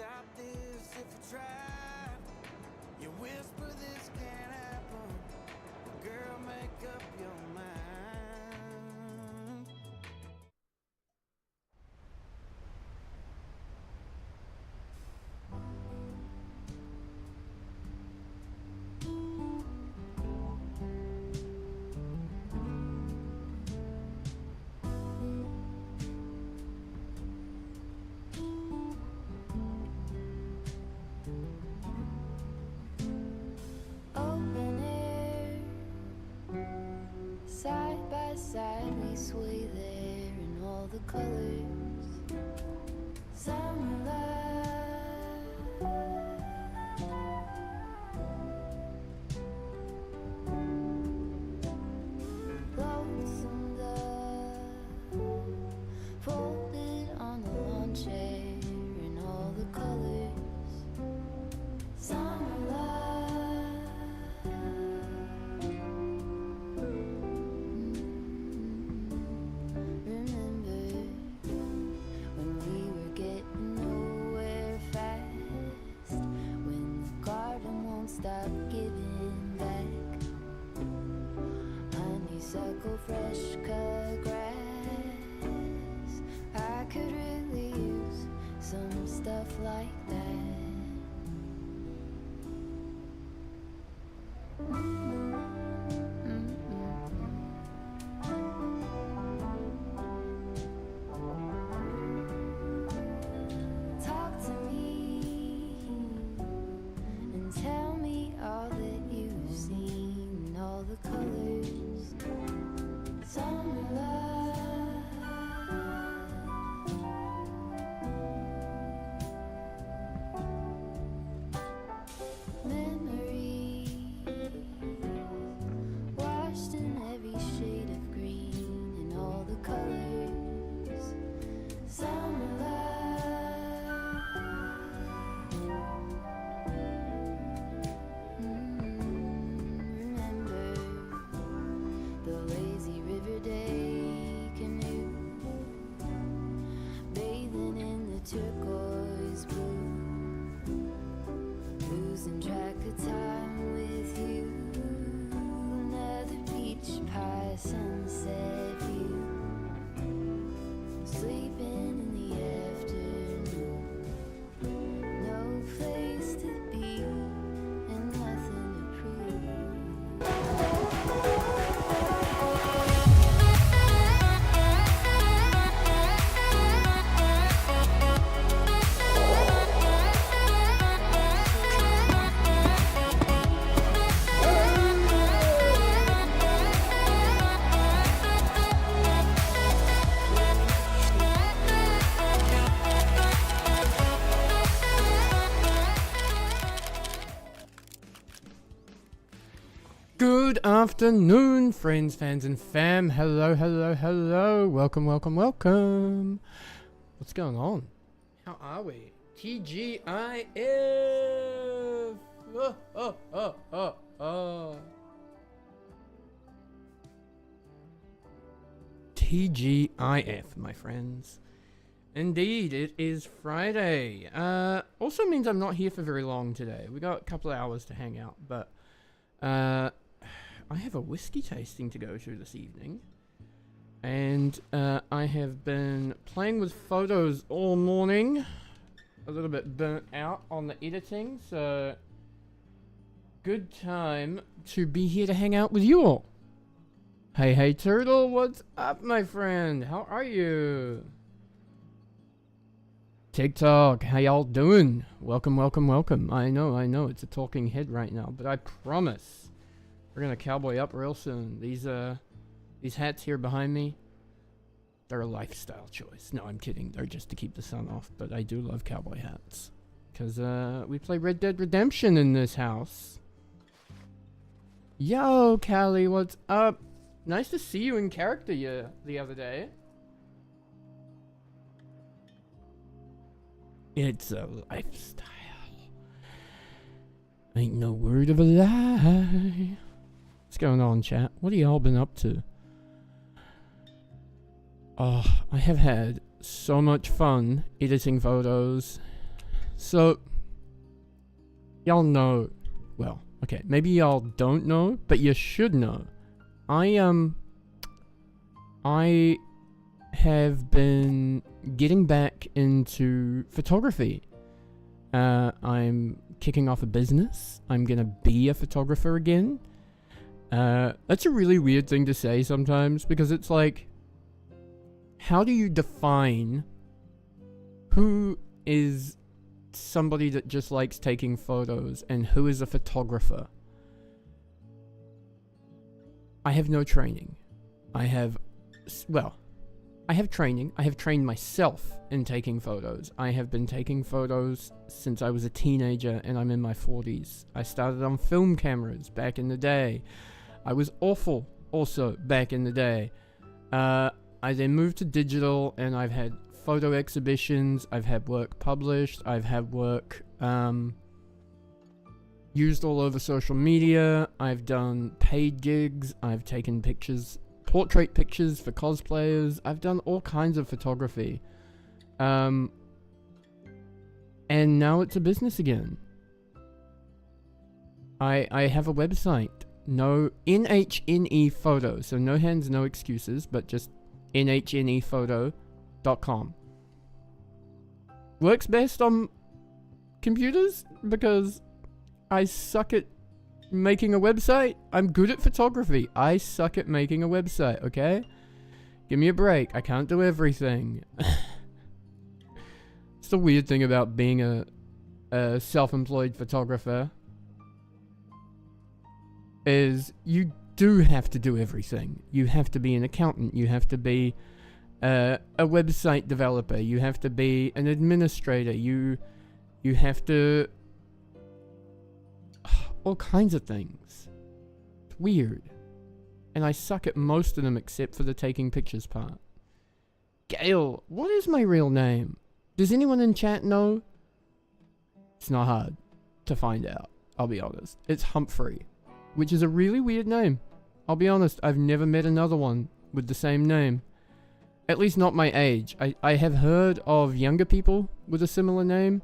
stop this if I tried. You whisper this can't happen. Girl, make up your mind. Open air, side by side we sway there in all the colors. Summer love, lonesome dove, folded on the lawn chair in all the colors. Summer love. Stop giving back. Honeysuckle, fresh cut grass. I could really use some stuff like that. Talk to me and tell me all that you've seen, all the colors. Summer love, memories washed in every shade of green and all the colors. Summer love. Remember the lazy river day canoe, bathing in the turquoise blue, losing track of time with you. Another beach pie sunset view, sleeping in the afternoon. No place to be and nothing to prove. Good afternoon, friends, fans, and fam. Hello, hello, hello. Welcome, welcome, welcome. What's going on? How are we? TGIF. TGIF, my friends. Indeed, it is Friday. Also means I'm not here for very long today. We got a couple of hours to hang out, but I have a whiskey tasting to go to this evening, and I have been playing with photos all morning, a little bit burnt out on the editing, so good time to be here to hang out with you all. Hey, hey, Turtle, what's up, my friend? How are you? TikTok, how y'all doing? Welcome, welcome, welcome. I know, it's a talking head right now, but I promise we're gonna cowboy up real soon. These hats here behind me, they're a lifestyle choice. No, I'm kidding. They're just to keep the sun off, but I do love cowboy hats. Because, we play Red Dead Redemption in this house. Yo, Callie, what's up? Nice to see you in character the other day. It's a lifestyle. Ain't no word of a lie. What's going on, chat? What have y'all been up to? Oh, I have had so much fun editing photos, So, y'all know, well, okay, maybe y'all don't know, but you should know. I have been getting back into photography. I'm kicking off a business. I'm gonna be a photographer again. That's a really weird thing to say sometimes, because it's like, how do you define who is somebody that just likes taking photos and who is a photographer? I have no training. I have training. I have trained myself in taking photos. I have been taking photos since I was a teenager, and I'm in my 40s. I started on film cameras back in the day. I was awful also back in the day. I then moved to digital, and I've had photo exhibitions. I've had work published. I've had work used all over social media. I've done paid gigs. I've taken pictures, portrait pictures for cosplayers. I've done all kinds of photography. And now it's a business again. I have a website. No, NHNE Photo. So no hands, no excuses, but just nhnephoto.com. Works best on computers because I suck at making a website. I'm good at photography. I suck at making a website, okay? Give me a break. I can't do everything. It's the weird thing about being a self-employed photographer, is you do have to do everything. You have to be an accountant. You have to be a website developer. You have to be an administrator. You have to... all kinds of things. It's weird. And I suck at most of them except for the taking pictures part. Gail, what is my real name? Does anyone in chat know? It's not hard to find out, I'll be honest. It's Humphrey, which is a really weird name. I'll be honest, I've never met another one with the same name. At least not my age. I have heard of younger people with a similar name,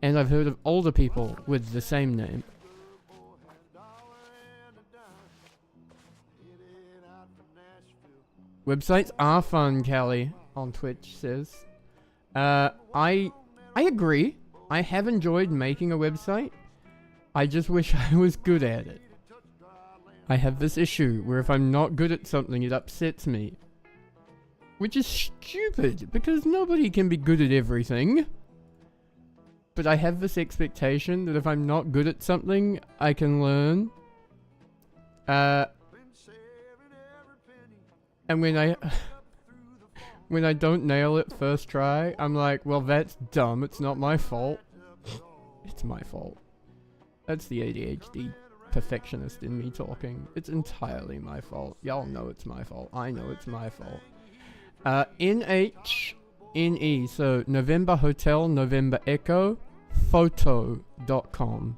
and I've heard of older people with the same name. Websites are fun, Callie on Twitch says. I agree. I have enjoyed making a website. I just wish I was good at it. I have this issue where if I'm not good at something, it upsets me. Which is stupid, because nobody can be good at everything. But I have this expectation that if I'm not good at something, I can learn. And when I don't nail it first try, I'm like, well, that's dumb. It's not my fault. It's my fault. That's the ADHD perfectionist in me talking. It's entirely my fault. Y'all know it's my fault. I know it's my fault. NHNE, so November Hotel, November Echo, photo.com.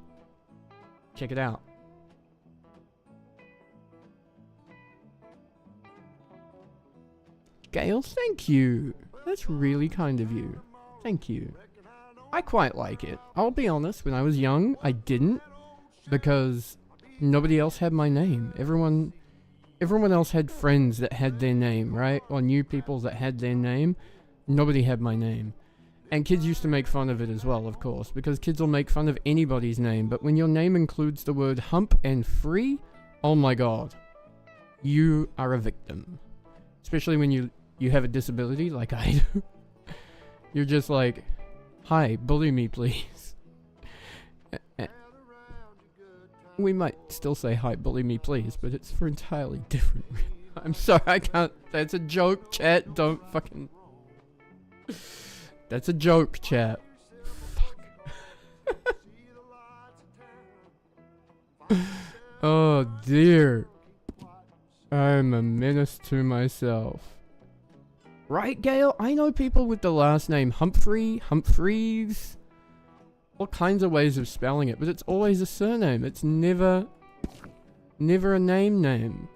Check it out. Gail, thank you. That's really kind of you. Thank you. I quite like it. I'll be honest, when I was young, I didn't, because nobody else had my name. Everyone else had friends that had their name, right? Or knew people that had their name. Nobody had my name. And kids used to make fun of it as well, of course, because kids will make fun of anybody's name, but when your name includes the word hump and free, oh my god. You are a victim. Especially when you have a disability like I do. You're just like, hi, bully me please. We might still say hi, bully me please, but it's for entirely different. I'm sorry, I can't. That's a joke, chat. Don't fucking... That's a joke, chat. Fuck. Oh dear. I'm a menace to myself. Right, Gail? I know people with the last name Humphrey, Humphreys. All kinds of ways of spelling it, but it's always a surname. It's never a name.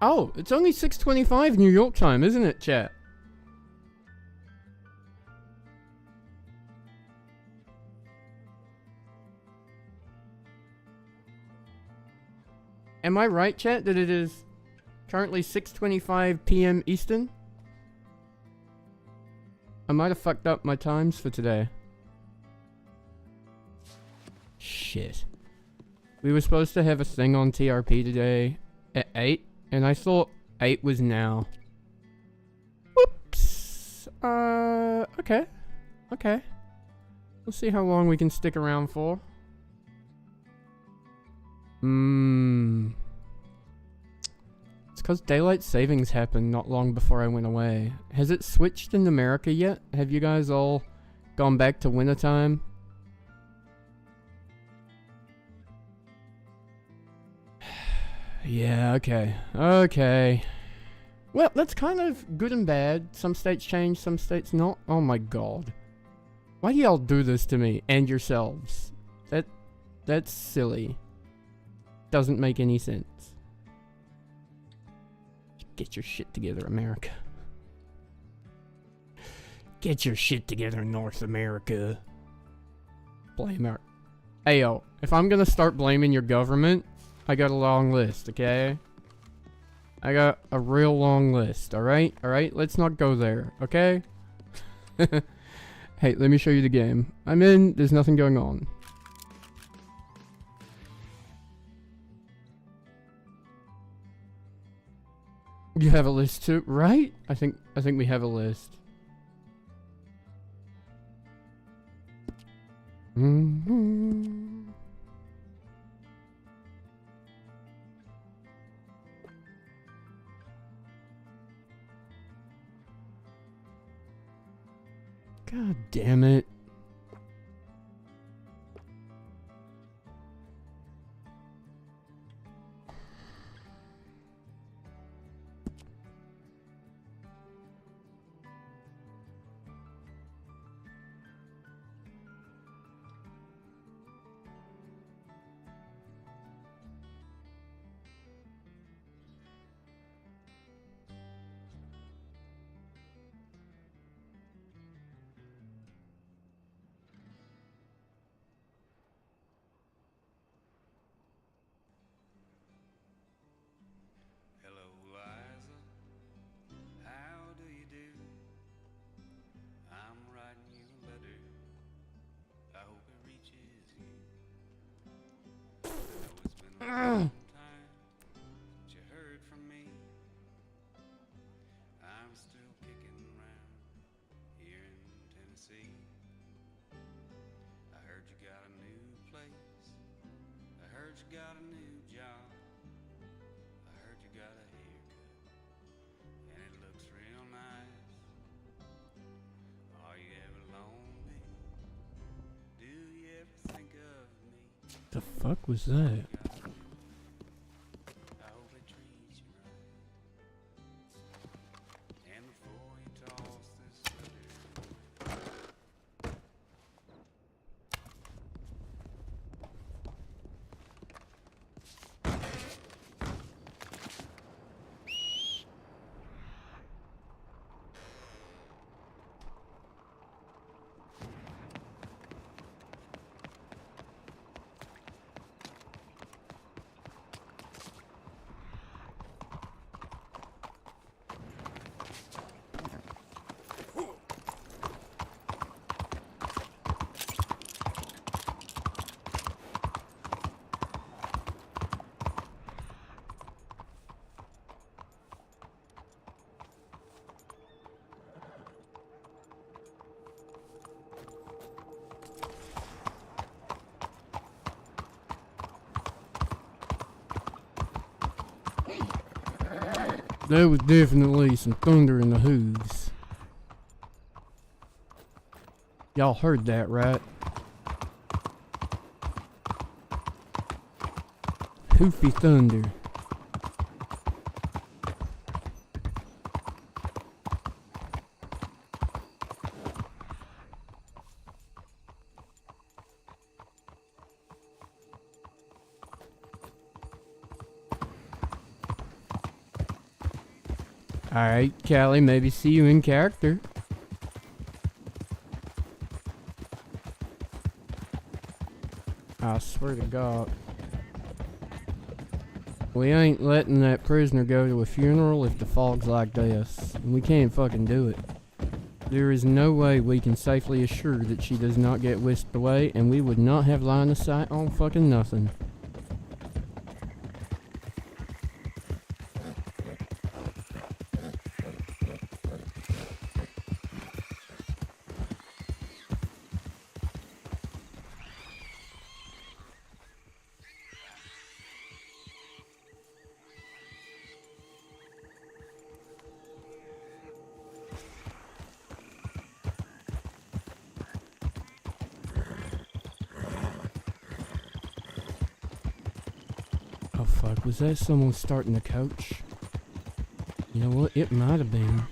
Oh, it's only 6:25 New York time, isn't it, chat? Am I right, chat, that it is currently 6:25 p.m. Eastern? I might have fucked up my times for today. Shit. We were supposed to have a thing on TRP today at 8, and I thought 8 was now. Whoops. Okay. Okay. We'll see how long we can stick around for. It's because daylight savings happened not long before I went away. Has it switched in America yet? Have you guys all gone back to wintertime? Yeah, okay. Okay. Well, that's kind of good and bad. Some states change, some states not. Oh my god. Why do y'all do this to me and yourselves? That's silly. Doesn't make any sense. Get your shit together, America. Get your shit together, North America. Blame our... Ayo, if I'm gonna start blaming your government, I got a long list, okay? I got a real long list, alright? Alright, let's not go there, okay? Hey, let me show you the game. I'm in, there's nothing going on. You have a list too, right? I think we have a list. God damn it. Hello, Liza. How do you do? I'm writing you a letter. I hope it reaches you. I know it's been a long time since you heard from me. I'm still kicking around here in Tennessee. I heard you got a new place. I heard you got a new job. I heard you got a haircut, and it looks real nice. Are you ever lonely? Do you ever think of me? The fuck was that? I hope it treats you right. And before you toss this letter, There was definitely some thunder in the hooves. Y'all heard that, right? Hoofy thunder. Alright, Callie, maybe see you in character. I swear to God. We ain't letting that prisoner go to a funeral if the fog's like this. And we can't fucking do it. There is no way we can safely assure that she does not get whisked away, and we would not have line of sight on fucking nothing. Oh fuck, was that someone starting the coach? You know what, it might have been.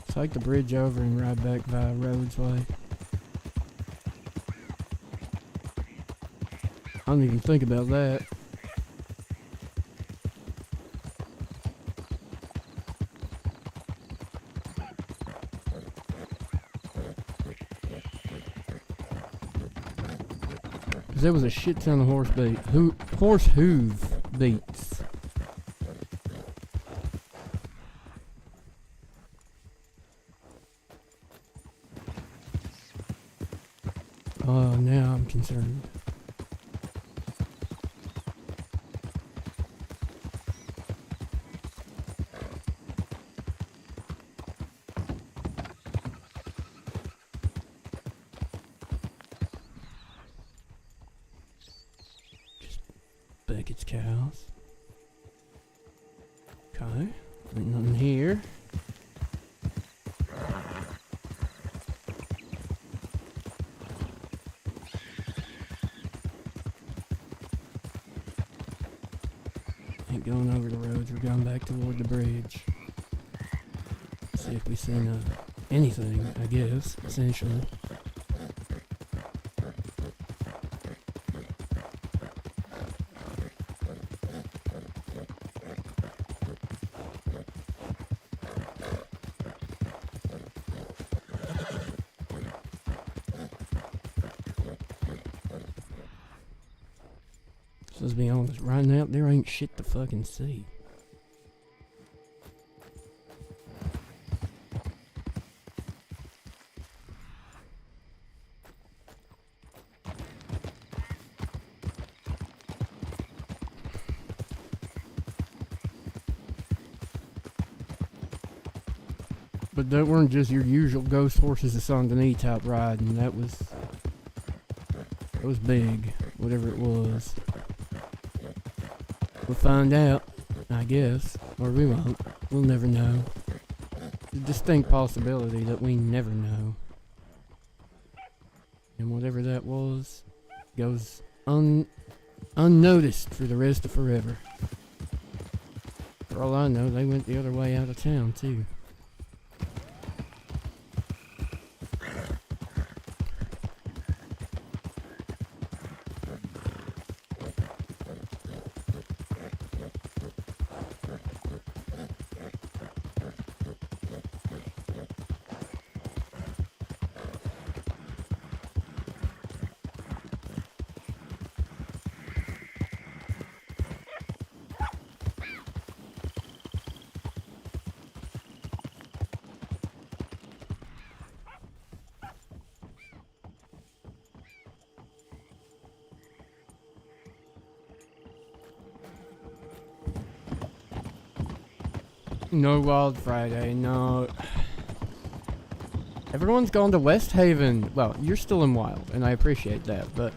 Take the bridge over and ride back via Rhodes Way. I didn't even think about that. Cause there was a shit ton of horse hoof beats. Oh, now I'm concerned. Beckett's cows. Okay, ain't nothing here. Ain't going over the roads, we're going back toward the bridge. See if we seen anything, I guess, essentially. So let's be honest, right now there ain't shit to fucking see. But that weren't just your usual ghost horses of Saint Denis type riding. That was big, whatever it was. We'll find out, I guess, or we won't. We'll never know. It's a distinct possibility that we never know. And whatever that was goes unnoticed for the rest of forever. For all I know, they went the other way out of town too. No Wild Friday, no. Everyone's gone to West Haven. Well, you're still in Wild, and I appreciate that, but...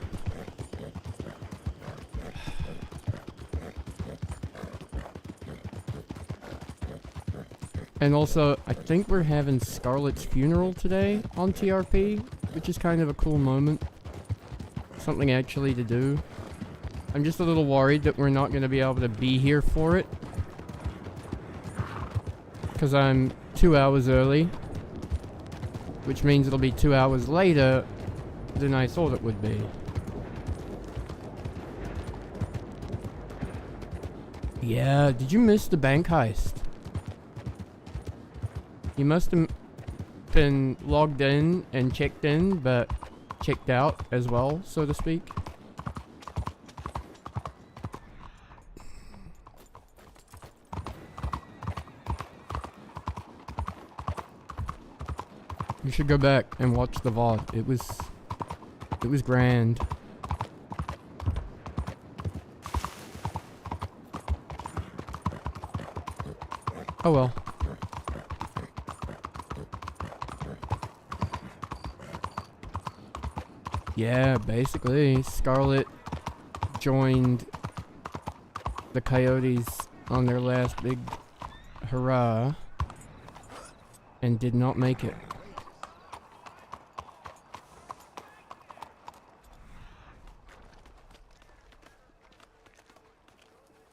And also, I think we're having Scarlett's funeral today on TRP, which is kind of a cool moment. Something actually to do. I'm just a little worried that we're not going to be able to be here for it. Because I'm 2 hours early. which means it'll be 2 hours later than I thought it would be. Yeah, did you miss the bank heist? You must have been logged in and checked in, but checked out as well, so to speak. You should go back and watch the VOD. It was grand. Oh well. Yeah, basically, Scarlet joined the Coyotes on their last big hurrah and did not make it.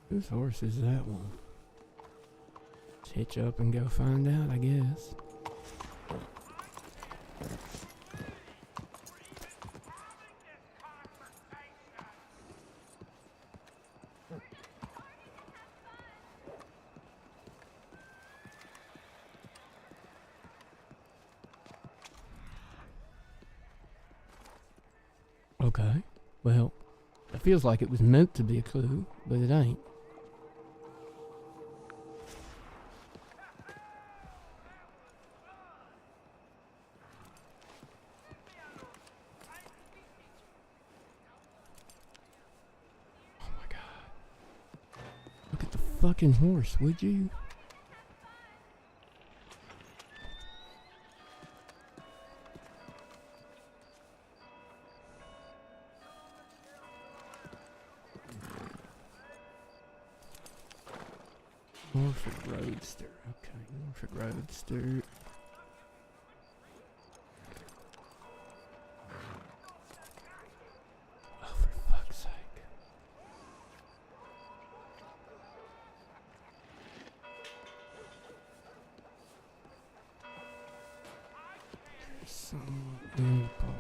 Whose horse is that one? Let's hitch up and go find out, I guess. Okay, well, it feels like it was meant to be a clue, but it ain't. Oh my god. Look at the fucking horse, would you? Norfolk Roadster. Okay, Norfolk Roadster. Oh, for fuck's sake. There's someone in the park.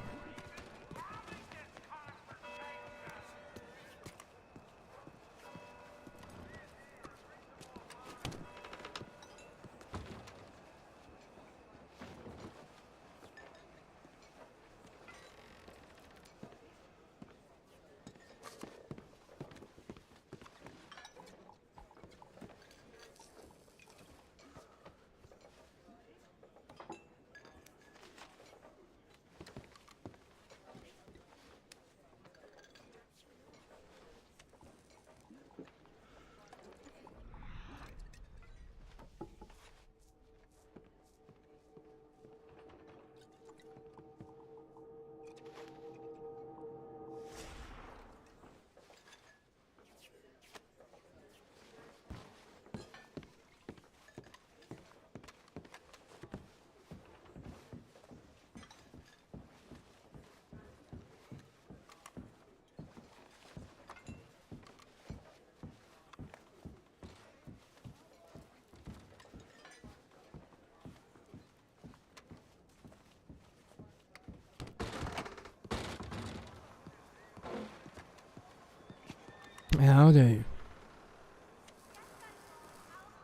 Howdy.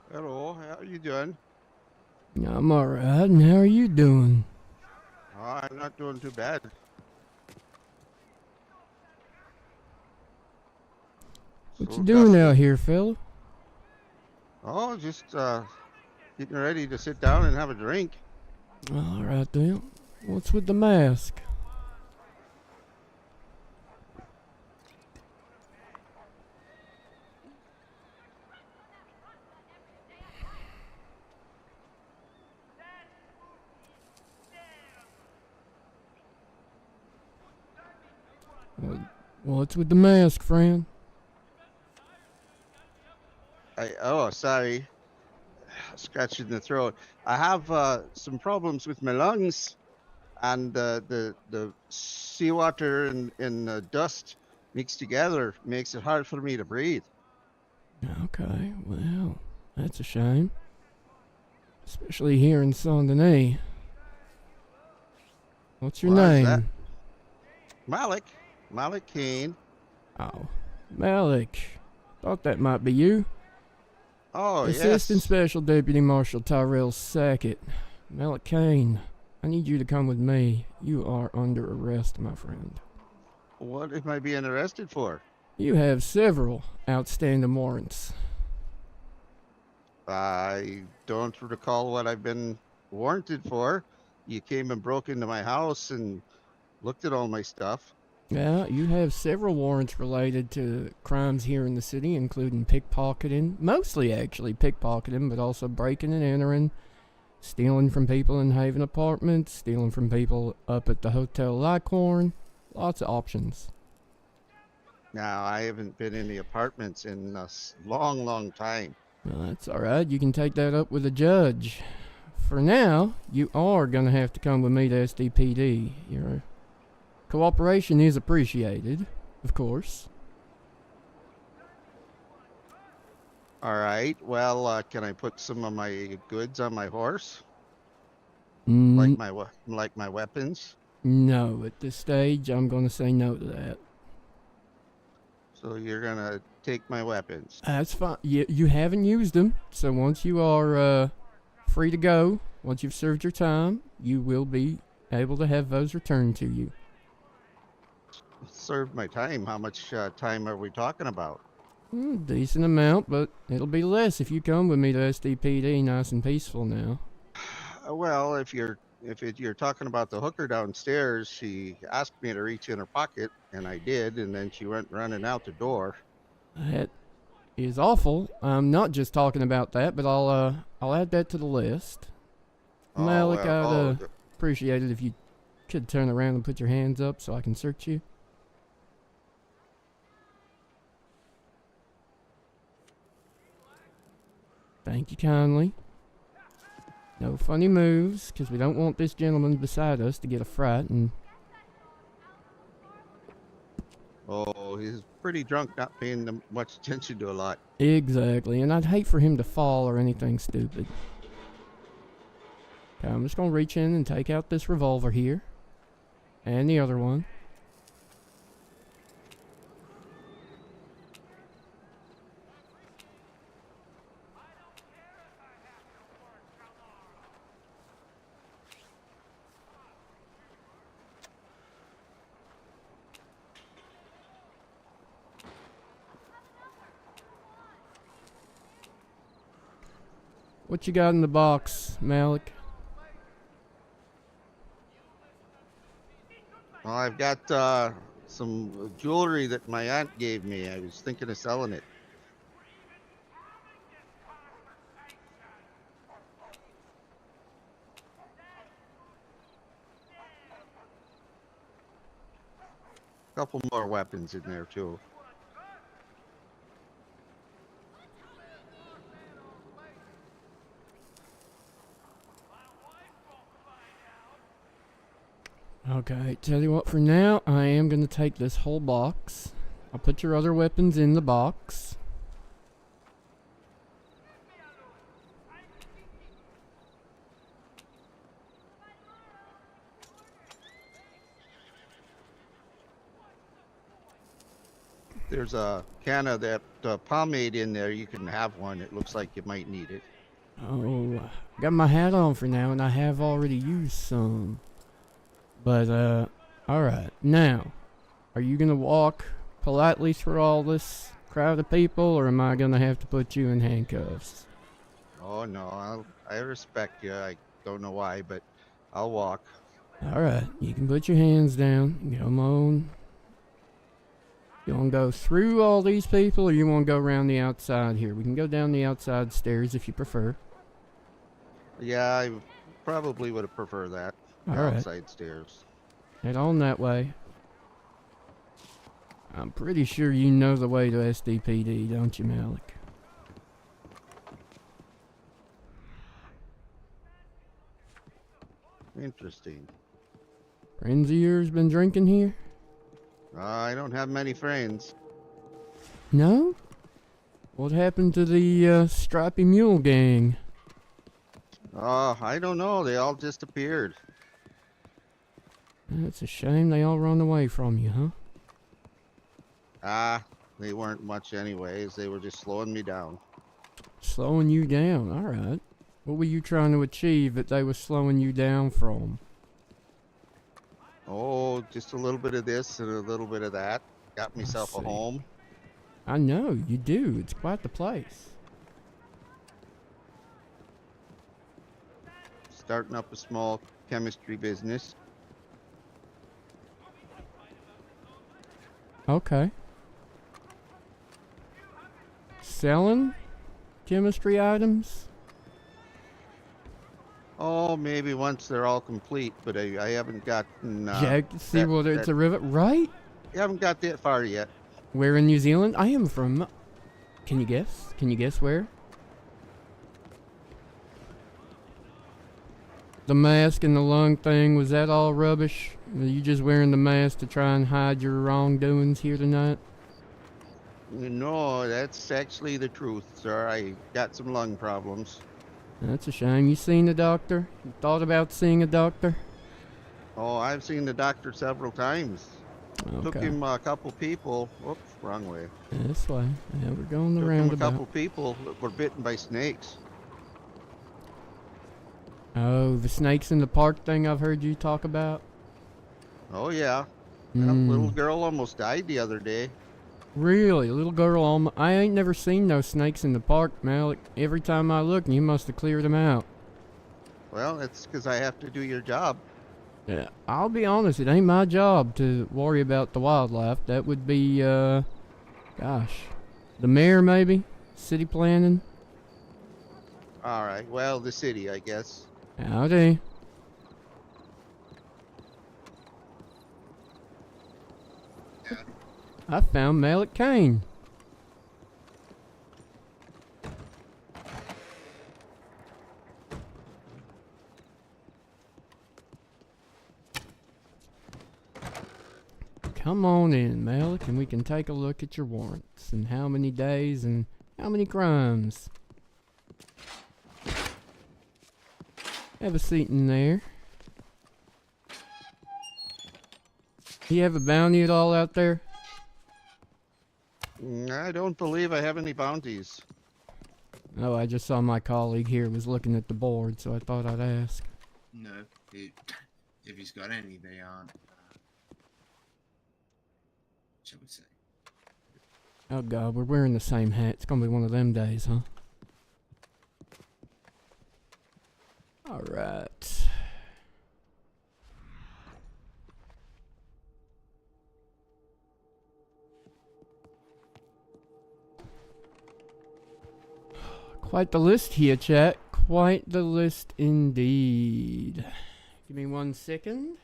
Hello, how are you doing? I'm alright, and how are you doing? Oh, I'm not doing too bad. What So you doing dusty. out here, fella? Oh, just getting ready to sit down and have a drink. Alright then. What's with the mask? What's with the mask, friend? Sorry. Scratching the throat. I have some problems with my lungs, and the seawater and dust mixed together makes it hard for me to breathe. Okay, well, that's a shame. Especially here in Saint Denis. What's your Why is name? that? Malik. Malik Kane. Oh, Malik. Thought that might be you. Oh, Assistant yes. Special Deputy Marshal Tyrell Sackett. Malik Kane, I need you to come with me. You are under arrest, my friend. What am I being arrested for? You have several outstanding warrants. I don't recall what I've been warranted for. You came and broke into my house and looked at all my stuff. Yeah, you have several warrants related to crimes here in the city, including pickpocketing. Mostly, actually, pickpocketing, but also breaking and entering, stealing from people in Haven Apartments, stealing from people up at the Hotel Licorn. Lots of options. Now, I haven't been in the apartments in a long, long time. Well, that's alright. You can take that up with the judge. For now, you are going to have to come with me to SDPD. Your cooperation is appreciated, of course. All right. Well, can I put some of my goods on my horse? Mm, Like my weapons? no, at this stage, I'm going to say no to that. So you're gonna take my weapons? That's fine. You haven't used them, so once you are free to go, once you've served your time, you will be able to have those returned to you. Served my time. How much time are we talking about? Decent amount, but it'll be less if you come with me to SDPD, nice and peaceful now. Well, if you're talking about the hooker downstairs, she asked me to reach in her pocket, and I did, and then she went running out the door. That is awful. I'm not just talking about that, but I'll add that to the list. Malik, I'd appreciate it if you could turn around and put your hands up so I can search you. Thank you kindly. No funny moves, because we don't want this gentleman beside us to get a fright and... Oh, he's pretty drunk, not paying much attention to a lot. Exactly, and I'd hate for him to fall or anything stupid. Okay, I'm just going to reach in and take out this revolver here. And the other one. What you got in the box, Malik? Well, I've got some jewelry that my aunt gave me. I was thinking of selling it. A couple more weapons in there, too. Okay, tell you what, for now, I am going to take this whole box. I'll put your other weapons in the box. There's a can of that pomade in there. You can have one. It looks like you might need it. Oh, I got my hat on for now, and I have already used some. But, alright. Now, are you going to walk politely through all this crowd of people, or am I going to have to put you in handcuffs? Oh, no. I respect you. I don't know why, but I'll walk. Alright, you can put your hands down. Come on. You want to go through all these people, or you want to go around the outside here? We can go down the outside stairs if you prefer. Yeah, I probably would have preferred that. All right. Outside stairs. Head on that way. I'm pretty sure you know the way to SDPD, don't you, Malik? Interesting. Friends of yours been drinking here? I don't have many friends. No? What happened to the Stripey Mule gang? I don't know. They all disappeared. It's a shame they all run away from you, huh? Ah, they weren't much anyways. They were just slowing me down. Slowing you down, alright. What were you trying to achieve that they were slowing you down from? Oh, just a little bit of this and a little bit of that. Got I myself a see. home. I know, you do. It's quite the place. Starting up a small chemistry business. Okay. Selling chemistry items? Oh, maybe once they're all complete, but I haven't gotten Yeah, see what it's a rivet, right? I haven't got that far yet. Where in New Zealand? I am from. Can you guess? Can you guess where? The mask and the lung thing, was that all rubbish? Are you just wearing the mask to try and hide your wrongdoings here tonight? No, that's actually the truth, sir. I got some lung problems. That's a shame. You seen the doctor? You thought about seeing a doctor? Oh, I've seen the doctor several times. Took Okay. him a couple people. Whoops, wrong way. This way. Yeah, we're going the Took him a roundabout. couple people that were bitten by snakes. Oh, the snakes in the park thing I've heard you talk about? Oh yeah, that little girl almost died the other day. Really? A little girl I ain't never seen no snakes in the park, Malik. Every time I look, you must have cleared them out. Well, that's because I have to do your job. Yeah, I'll be honest, it ain't my job to worry about the wildlife. That would be, gosh, the mayor maybe? City planning? All right, well, the city, I guess. Howdy. I found Malik Kane. Come on in, Malik, and we can take a look at your warrants and how many days and how many crimes. Have a seat in there. Do you have a bounty at all out there? I don't believe I have any bounties. Oh, I just saw my colleague here was looking at the board, so I thought I'd ask. No, if he's got any, they aren't, shall we say. Oh god, we're wearing the same hat. It's gonna be one of them days, huh? Alright. Quite the list here, chat. Quite the list indeed. Give me 1 second.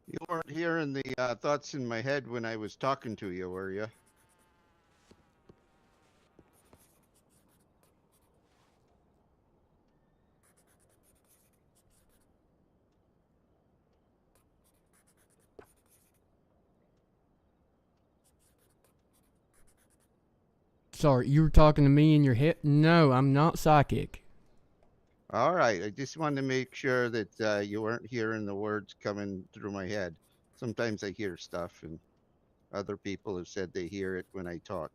You weren't hearing the thoughts in my head when I was talking to you, were you? Sorry, you were talking to me in your head? No, I'm not psychic. All right, I just wanted to make sure that you weren't hearing the words coming through my head. Sometimes I hear stuff, and other people have said they hear it when I talk.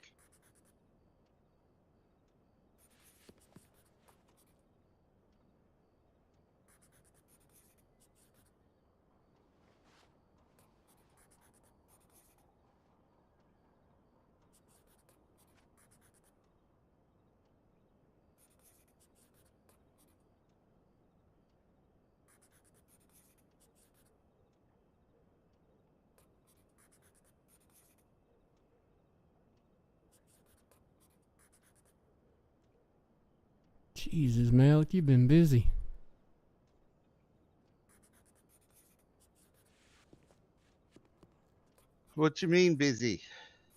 Jesus, Malik, you've been busy. What you mean busy?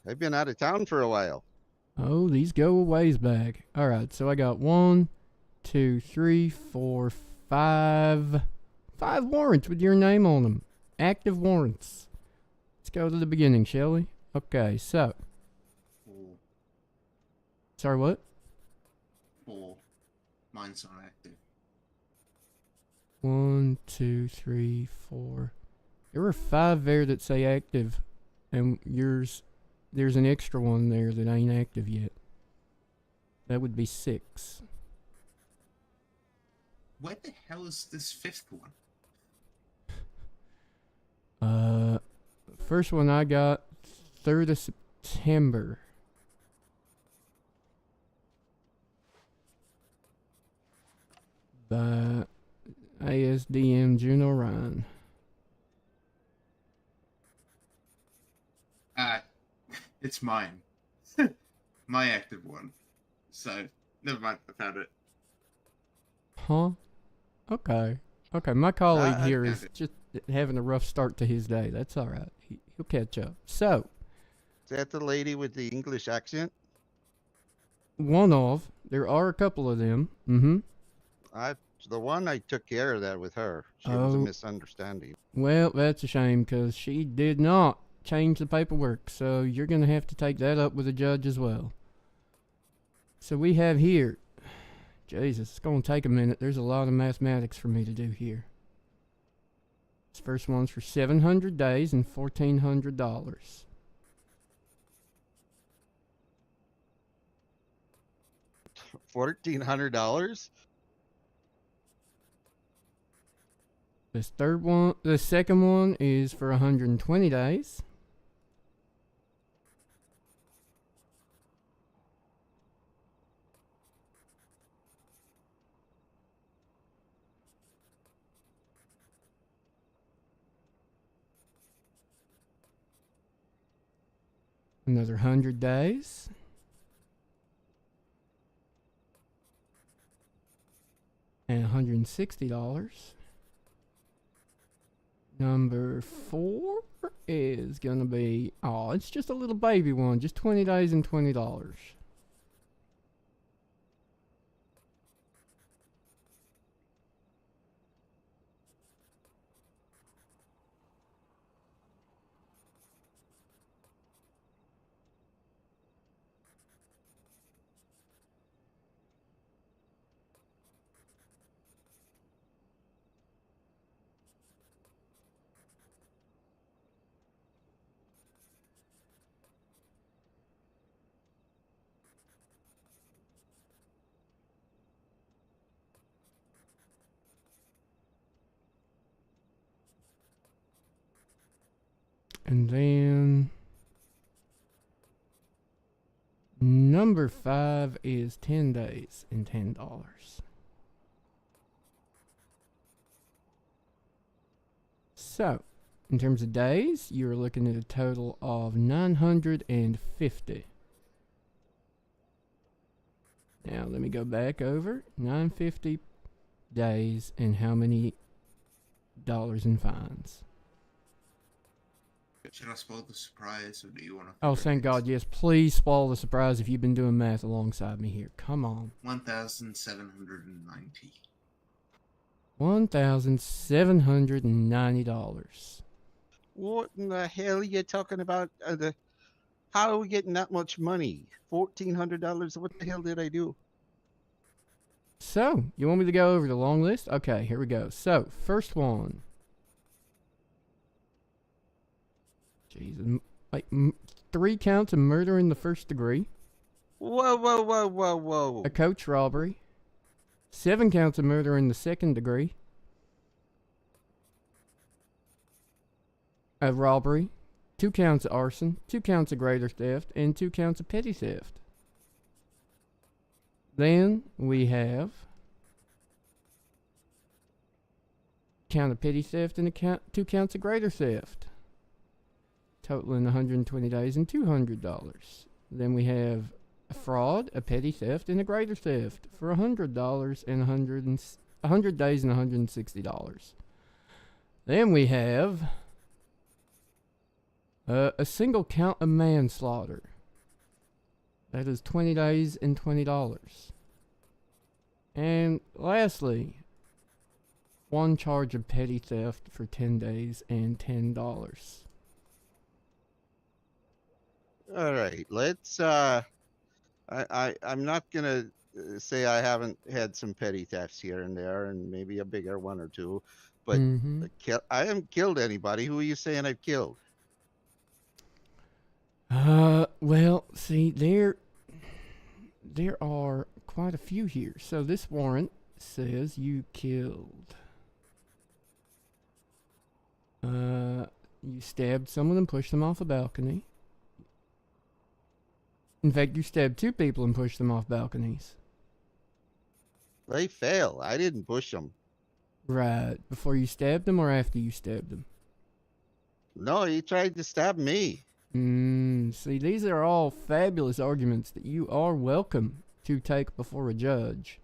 I've been out of town for a while. Oh, these go a ways back. Alright, so I got 1, 2, 3, 4, 5. 5 warrants with your name on them. Active warrants. Let's go to the beginning, shall we? Okay, so. 4. Sorry, what? 4. Mine's not active. 1, 2, 3, 4. There were 5 there that say active, and yours, there's an extra one there that ain't active yet. That would be 6. Where the hell is this 5th one? First one I got 3rd of September. By ASDM Juno Ryan. It's mine. My active one. So, never mind, I found it. Huh? Okay. Okay, my colleague I here found is it. just having a rough start to his day. That's alright. He'll catch up. So, Is that the lady with the English accent? one of, there are a couple of them. Mm-hmm. The one I took care of that with her. She was a Oh. misunderstanding. Well, that's a shame because she did not change the paperwork, so you're going to have to take that up with the judge as well. So we have here, Jesus, it's going to take a minute. There's a lot of mathematics for me to do here. This first one's for 700 days and $1,400. $1,400? The second one is for 120 days. Another 100 days. And $160. Number 4 is gonna be, oh, it's just a little baby one, just 20 days and $20. And then number 5 is 10 days and $10. So, in terms of days, you're looking at a total of 950. Now, let me go back over 950 days and how many dollars in fines. Should I spoil the surprise, or do you want to? Oh, thank God, yes. Please spoil the surprise if you've been doing math alongside me here. Come on. 1,790. $1,790. What in the hell are you talking about? How are we getting that much money? $1,400? What the hell did I do? So, you want me to go over the long list? Okay, here we go. So, first one. Jesus, like 3 counts of murder in the first degree. Whoa, whoa, whoa, whoa, whoa. A coach robbery. 7 counts of murder in the second degree. A robbery. 2 counts of arson. 2 counts of greater theft. And 2 counts of petty theft. Then we have count of petty theft and 2 counts of greater theft, totaling 120 days and $200. Then we have a fraud, a petty theft, and a greater theft for $100 and 100 days and $160. Then we have a single count of manslaughter. That is 20 days and $20. And lastly, one charge of petty theft for 10 days and $10. All right, let's. I'm not gonna say I haven't had some petty thefts here and there, and maybe a bigger one or two, but Mm-hmm. I haven't killed anybody. Who are you saying I've killed? Well, see, there are quite a few here. So this warrant says you killed. You stabbed someone and pushed them off a balcony. In fact, you stabbed 2 people and pushed them off balconies. They fell. I didn't push them. Right. Before you stabbed them or after you stabbed them? No, he tried to stab me. See, these are all fabulous arguments that you are welcome to take before a judge.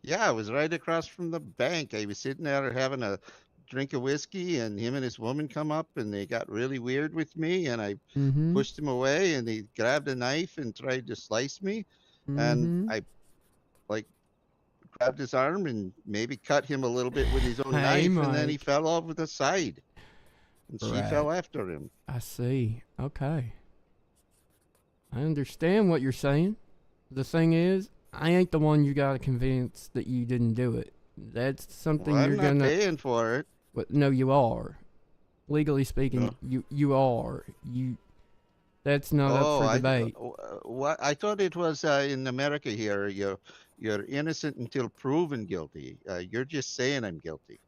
Yeah, I was right across from the bank. I was sitting there having a drink of whiskey, and him and his woman come up, and they got really weird with me, and I Mm-hmm. pushed him away, and he grabbed a knife and tried to slice me, and I like grabbed his arm and maybe cut him a little bit with his own Hey, knife, and then he Mike. fell over the side, and she Right. fell after him. I see. Okay. I understand what you're saying. The thing is, I ain't the one you gotta convince that you didn't do it. That's something Well, you're I'm not gonna. paying for it. No, you are. Legally speaking, No. you are. You. That's not up for debate. What I thought it was in America here. You're innocent until proven guilty. You're just saying I'm guilty.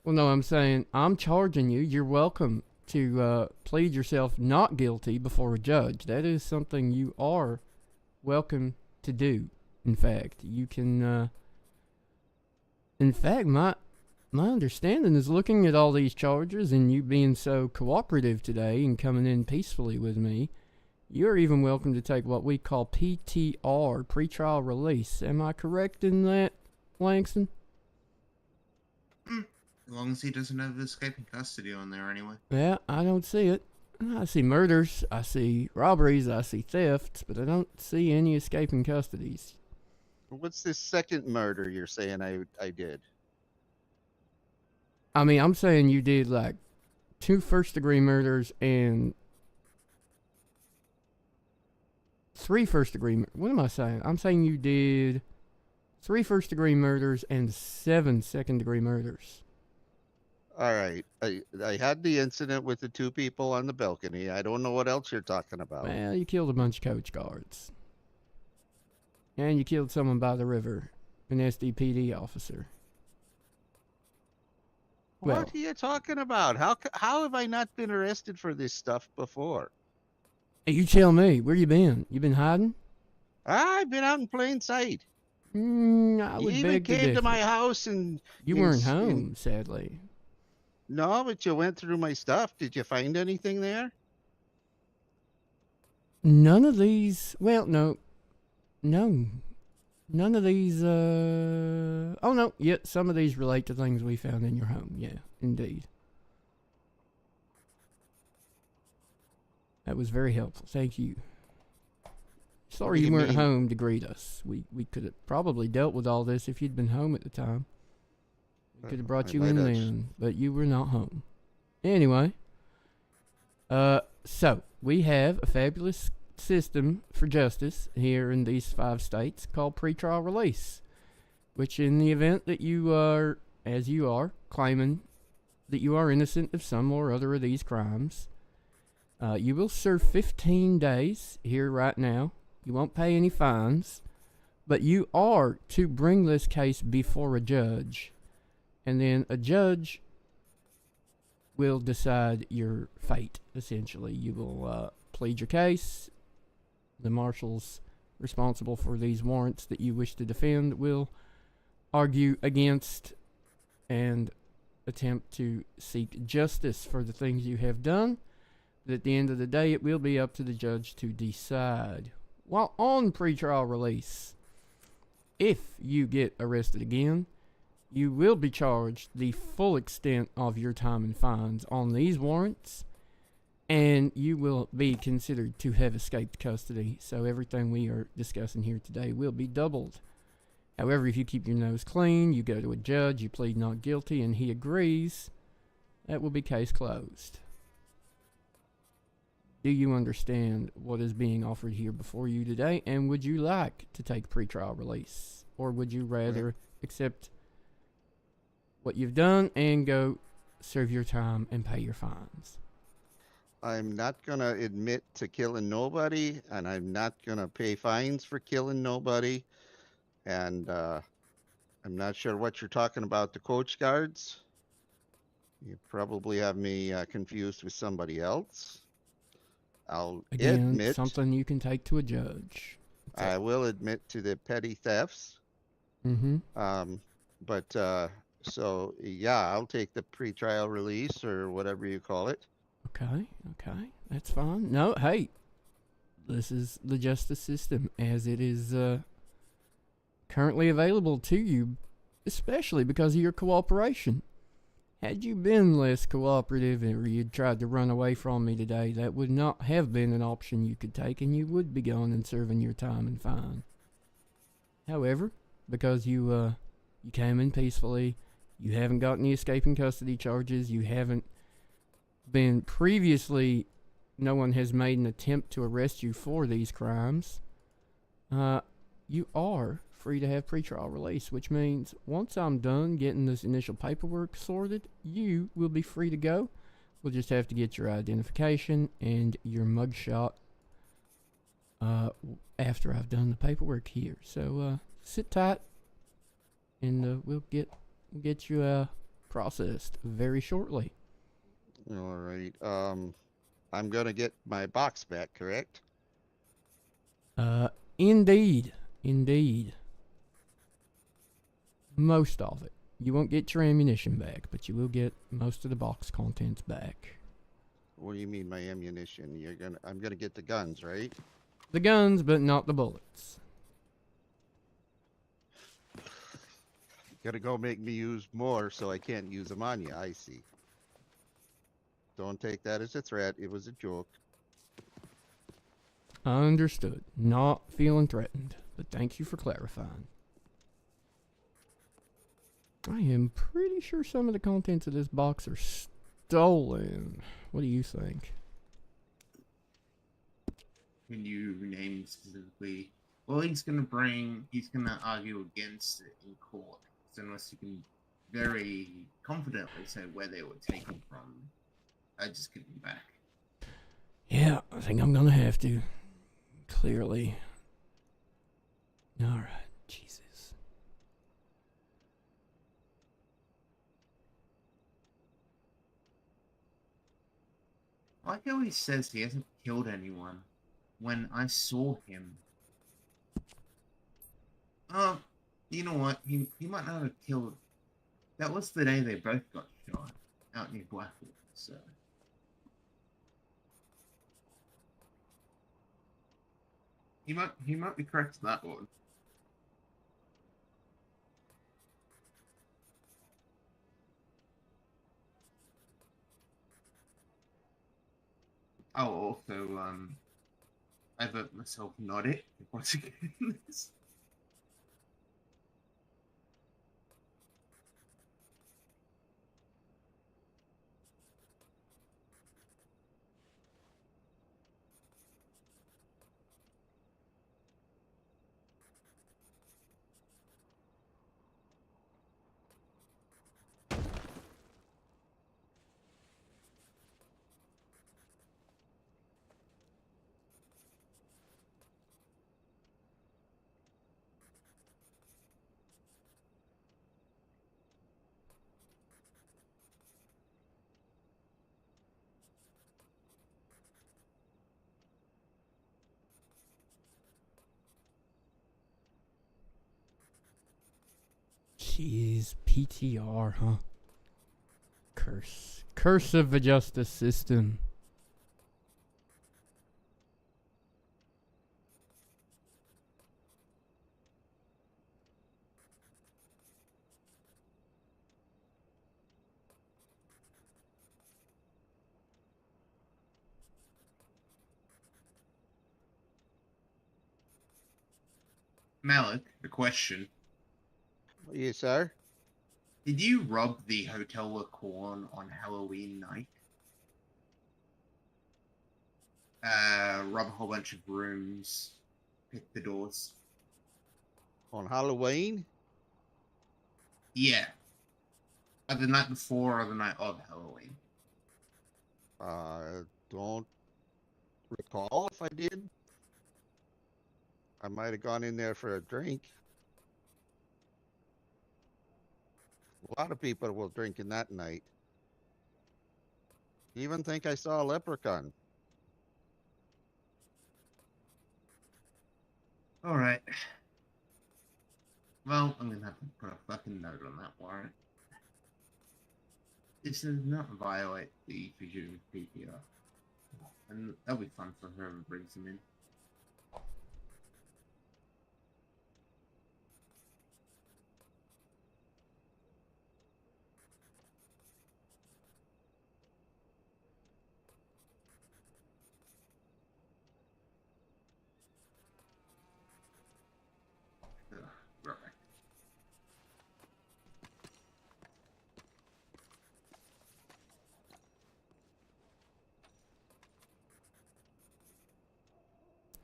Well, no, I'm saying I'm charging you. You're welcome to plead yourself not guilty before a judge. That is something you are welcome to do. In fact, you can. In fact, my understanding is, looking at all these charges and you being so cooperative today and coming in peacefully with me, you're even welcome to take what we call PTR, pretrial release. Am I correct in that, Langston? As long as he doesn't have escaping custody on there anyway. Yeah, I don't see it. I see murders, I see robberies, I see thefts, but I don't see any escaping custodies. What's this second murder you're saying I did? I mean, I'm saying you did like 2 first-degree murders and 3 first-degree. What am I saying? I'm saying you did 3 first-degree murders and 7 second-degree murders. All right. I had the incident with the 2 people on the balcony. I don't know what else you're talking about. Well, you killed a bunch of coach guards. And you killed someone by the river, an SDPD officer. Well, What are you talking about? How have I not been arrested for this stuff before? hey, you tell me, where you been? You been hiding? I've been out in plain sight. I You would even beg to came to differ. my house and You in weren't s- in- home, sadly. no, but you went through my stuff. Did you find anything there? None of these. Well, no. None of these. Oh no. Yeah, some of these relate to things we found in your home. Yeah, indeed. That was very helpful. Thank you. Sorry do you you weren't mean? home to greet us. We could have probably dealt with all this if you'd been home at the time. We could have brought I you might in have. then, but you were not home. Anyway. So we have a fabulous system for justice here in these 5 states called pretrial release, which in the event that you are, as you are, claiming that you are innocent of some or other of these crimes, you will serve 15 days here right now. You won't pay any fines, but you are to bring this case before a judge, and then a judge will decide your fate, essentially. You will plead your case. The marshals responsible for these warrants that you wish to defend will argue against and attempt to seek justice for the things you have done. But at the end of the day, it will be up to the judge to decide. While on pretrial release, if you get arrested again, you will be charged the full extent of your time and fines on these warrants, and you will be considered to have escaped custody. So everything we are discussing here today will be doubled. However, if you keep your nose clean, you go to a judge, you plead not guilty, and he agrees, that will be case closed. Do you understand what is being offered here before you today? And would you like to take pretrial release? Or would you rather accept what you've done and go serve your time and pay your fines? I'm not going to admit to killing nobody, and I'm not going to pay fines for killing nobody. And I'm not sure what you're talking about, the coach guards. You probably have me confused with somebody else. I'll Again, admit, something you can take to a judge. I will admit to the petty thefts. Mm-hmm. So yeah, I'll take the pretrial release or whatever you call it. Okay, that's fine. No, hey, this is the justice system as it is currently available to you, especially because of your cooperation. Had you been less cooperative or you'd tried to run away from me today, that would not have been an option you could take, and you would be gone and serving your time and fine. However, because you came in peacefully, you haven't got any escaping custody charges, you haven't been previously, no one has made an attempt to arrest you for these crimes, you are free to have pretrial release, which means once I'm done getting this initial paperwork sorted, you will be free to go. We'll just have to get your identification and your mugshot after I've done the paperwork here. So sit tight, and we'll get you processed very shortly. All right. I'm gonna get my box back, correct? Indeed. Most of it. You won't get your ammunition back, but you will get most of the box contents back. What do you mean, my ammunition? I'm gonna get the guns, right? The guns, but not the bullets. Gotta go make me use more so I can't use them on you. I see. Don't take that as a threat. It was a joke. Understood. Not feeling threatened, but thank you for clarifying. I am pretty sure some of the contents of this box are stolen. What do you think? When you name specifically, well, he's gonna argue against it in court. So unless you can very confidently say where they were taken from, I just give them back. Yeah, I think I'm gonna have to. Clearly. Alright, Jesus. I like how he says he hasn't killed anyone when I saw him. You know what? He might not have killed. That was the day they both got shot out near Blackwood, so. He might be correct to that one. Oh, also, I vote myself not it once again. Jeez, PTR, huh? Curse of the justice system. Malik, a question. Yes, sir. Did you rob the Hotel Lacorn on Halloween night? Rob a whole bunch of rooms, pick the doors. On Halloween? Yeah. The night before or the night of Halloween. Don't recall if I did. I might have gone in there for a drink. A lot of people were drinking that night. Even think I saw a leprechaun. Alright. Well, I'm gonna have to put a fucking note on that warrant. This does not violate the fugitive PPR. And that'll be fun for whoever brings him in. Right.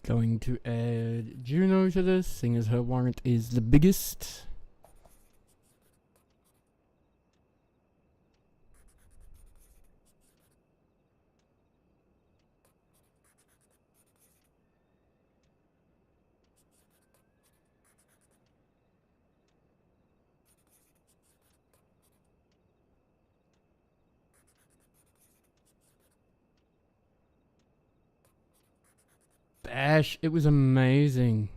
Going to add Juno to this, seeing as her warrant is the biggest. Bash, it was amazing.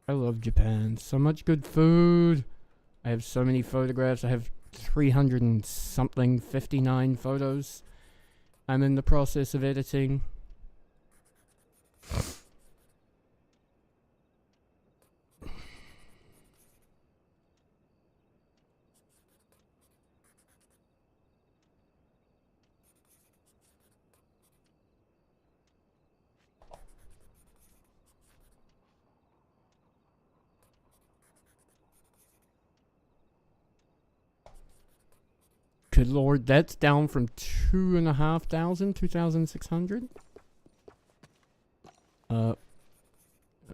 I love Japan. So much good food. I have so many photographs. I have 300 and something, 59 photos. I'm in the process of editing. Good lord, that's down from 2,500, 2,600.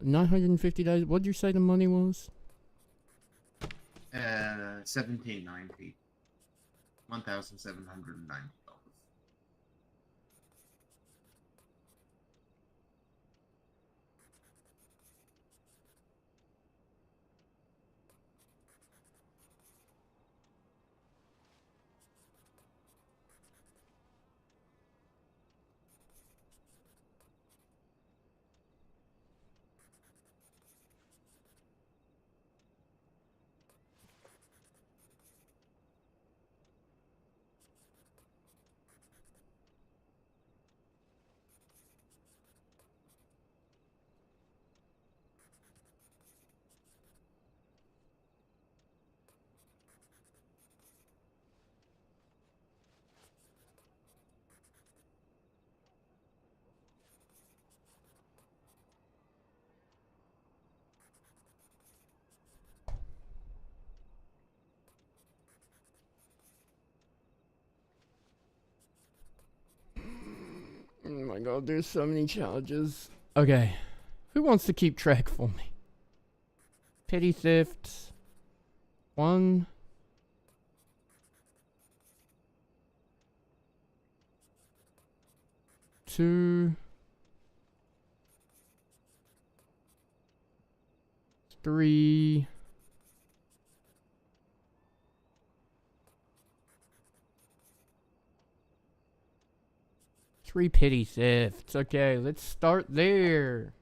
950 days. What'd you say the money was? 1790. $1,790. Oh my god, there's so many challenges. Okay. Who wants to keep track for me? Petty thefts. 1. 2. 3. 3 petty thefts. Okay, let's start there.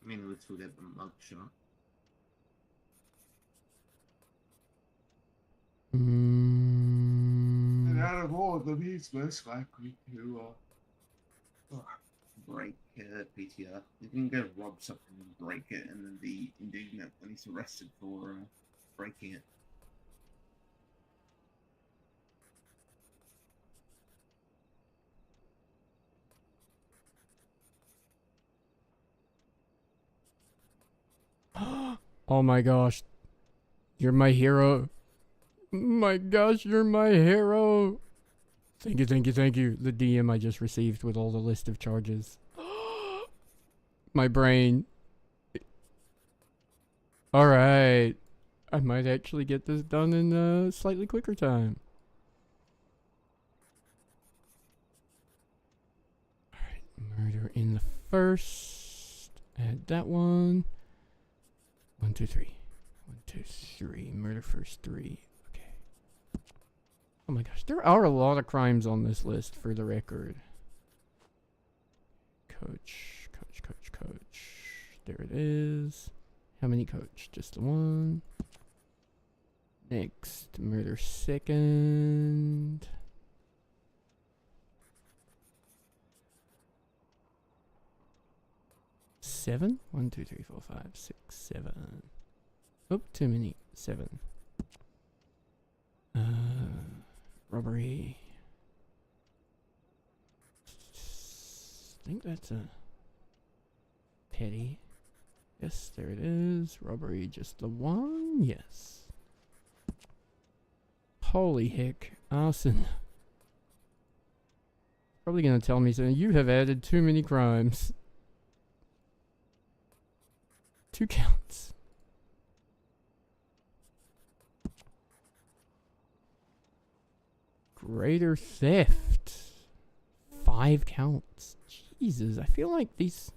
I mean, let's forget the mugshot. Mm. out of all of them, he's most likely to break PTR. You can go rob something and break it, and then be indignant when he's arrested for breaking it. Oh my gosh. You're my hero. My gosh, you're my hero. Thank you, thank you, thank you. The DM I just received with all the list of charges. My brain. Alright. I might actually get this done in a slightly quicker time. Alright, murder in the first. Add that one. 1, 2, 3. 1, 2, 3. Murder first 3. Okay. Oh my gosh, there are a lot of crimes on this list for the record. Coach, coach, coach, coach. There it is. How many coach? Just the one. Next, murder second. Seven? 1, 2, 3, 4, 5, 6, 7. Oh, too many. 7. Robbery. I think that's a petty. Yes, there it is. Robbery, just the one. Yes. Holy heck. Arson. Probably gonna tell me something. You have added too many crimes. 2 counts. Greater theft. 5 counts. Jesus, I feel like these...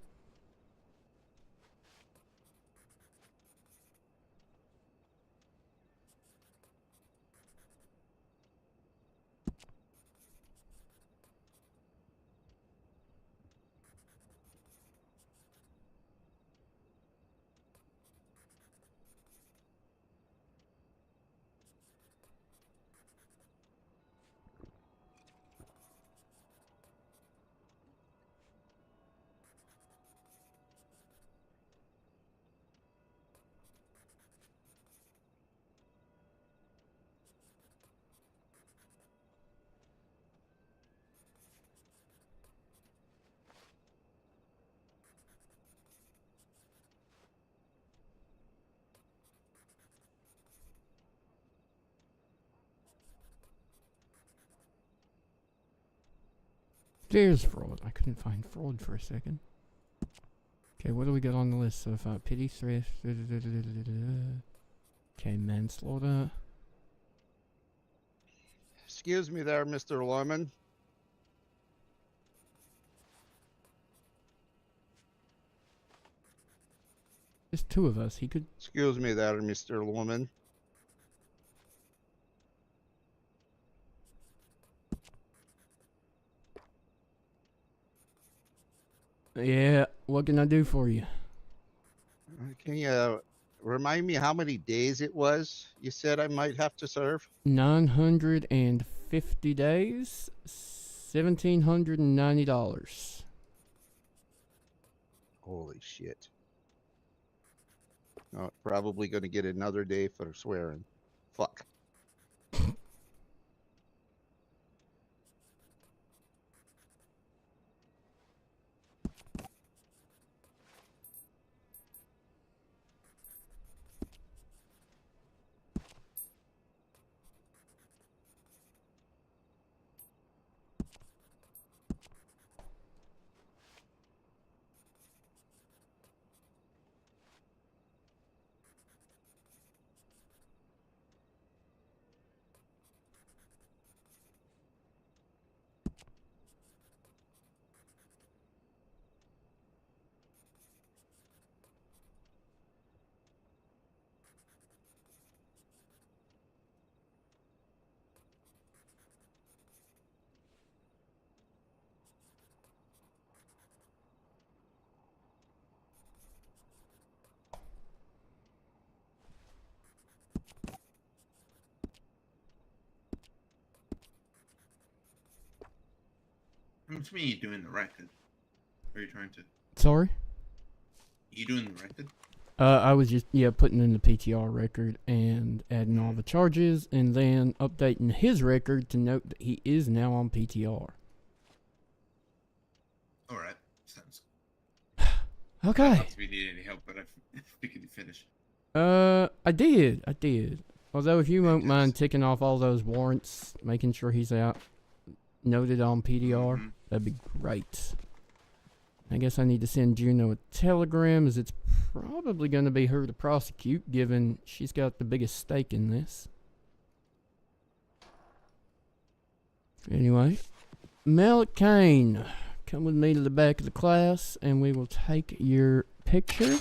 There's fraud. I couldn't find fraud for a second. Okay, what do we got on the list so far? Petty theft. Okay, manslaughter. Excuse me there, Mr. Lorman. There's 2 of us. He could... Excuse me there, Mr. Lorman. Yeah, what can I do for you? Can you remind me how many days it was you said I might have to serve? 950 days, $1,790. Holy shit. Oh, probably going to get another day for swearing. Fuck. What do you mean you're doing the record? Or are you trying to? Sorry? Are you doing the record? I was just, putting in the PTR record and adding all the charges and then updating his record to note that he is now on PTR. Alright, sounds Okay. Not if we need any help, but I figured you finish. I did. Although if you won't mind ticking off all those warrants, making sure he's out, noted on PDR, that'd be great. I guess I need to send Juno a telegram, as it's probably going to be her to prosecute, given she's got the biggest stake in this. Anyway, Malik Kane, come with me to the back of the class, and we will take your picture.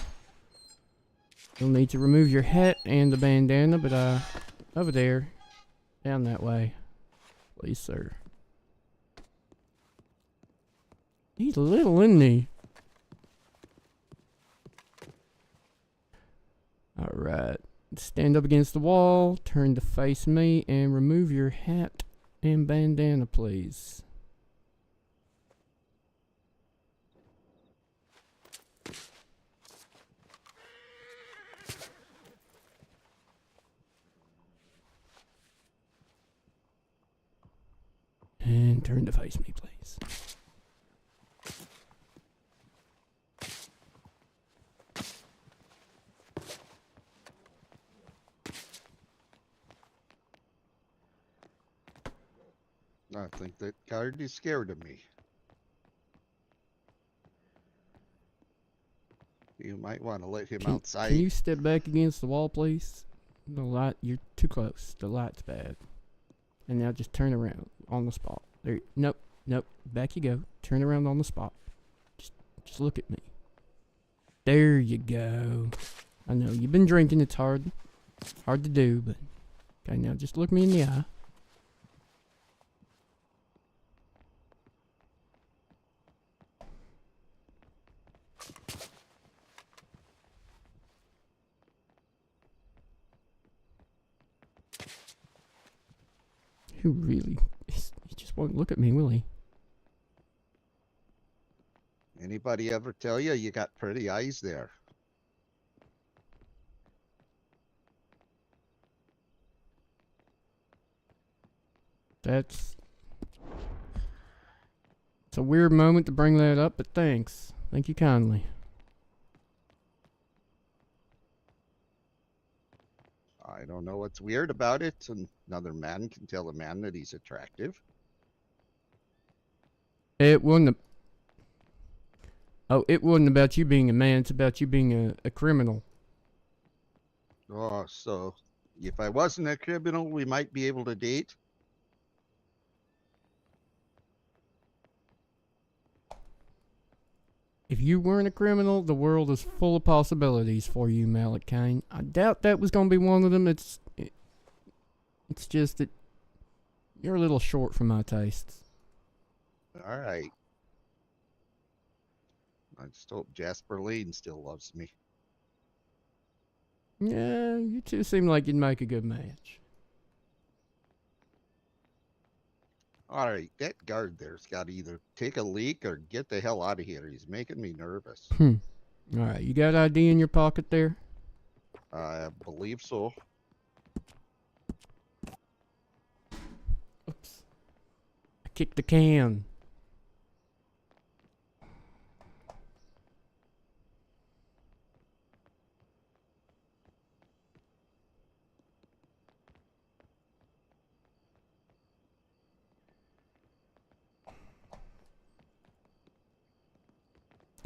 You'll need to remove your hat and the bandana, but over there, down that way, please, sir. He's little, isn't he? Alright. Stand up against the wall, turn to face me, and remove your hat and bandana, please. And turn to face me, please. I think that guard is scared of me. You might want to let him outside. Can you step back against the wall, please? The light, you're too close. The light's bad. And now just turn around on the spot. There. Nope. Back you go. Turn around on the spot. Just look at me. There you go. I know you've been drinking. It's hard to do, but okay. Now just look me in the eye. He just won't look at me, will he? Anybody ever tell you you got pretty eyes there? It's a weird moment to bring that up, but thanks. Thank you kindly. I don't know what's weird about it. Another man can tell a man that he's attractive. It wasn't about you being a man. It's about you being a criminal. Oh, so if I wasn't a criminal, we might be able to date? If you weren't a criminal, the world is full of possibilities for you, Malik Kane. I doubt that was going to be one of them. It's just that you're a little short for my tastes. All right. I just hope Jasper Lane still loves me. Yeah, you two seem like you'd make a good match. All right, that guard there's got to either take a leak or get the hell out of here. He's making me nervous. All right, you got ID in your pocket there? I believe so. Oops. I kicked the can.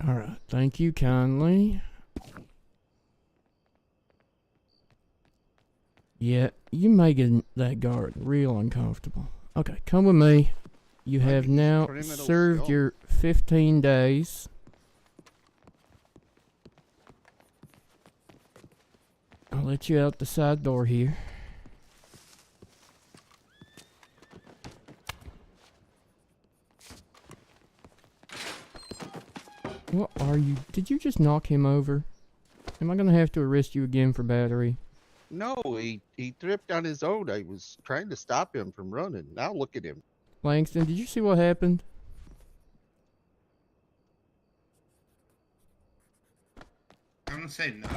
Alright, thank you kindly. Yeah, you making that guard real uncomfortable. Okay, come with me. You have now served your 15 days. I'll let you out the side door here. What are you? Did you just knock him over? Am I gonna have to arrest you again for battery? No, he tripped on his own. I was trying to stop him from running. Now look at him. Langston, did you see what happened? gonna say no.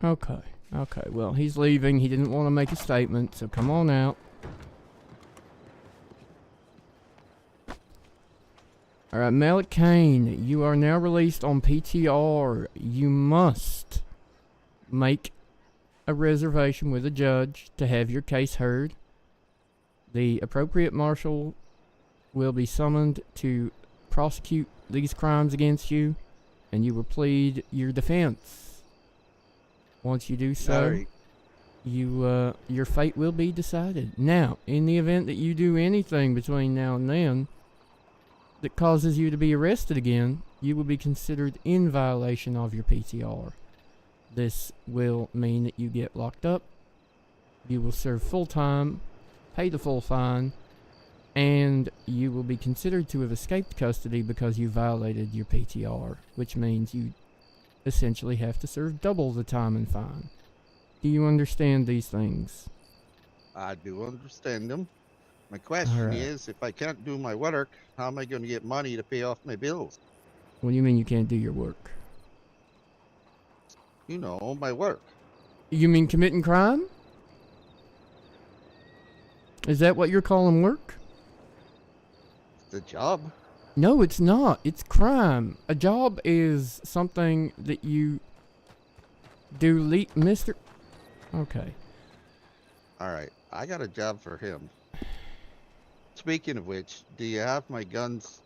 Okay. Okay, well, he's leaving. He didn't want to make a statement, so come on out. Alright, Malik Kane, you are now released on PTR. You must make a reservation with a judge to have your case heard. The appropriate marshal will be summoned to prosecute these crimes against you, and you will plead your defense. Once you do so, Alright. your fate will be decided. Now, in the event that you do anything between now and then that causes you to be arrested again, you will be considered in violation of your PTR. This will mean that you get locked up, you will serve full time, pay the full fine, and you will be considered to have escaped custody because you violated your PTR, which means you essentially have to serve double the time and fine. Do you understand these things? I do understand them. My question Alright. is, if I can't do my work, how am I going to get money to pay off my bills? What do you mean you can't do your work? You know, my work. You mean committing crime? Is that what you're calling work? The job. No, it's not. It's crime. A job is something that you do, Mr. Okay. Alright, I got a job for him. Speaking of which, do you have my guns?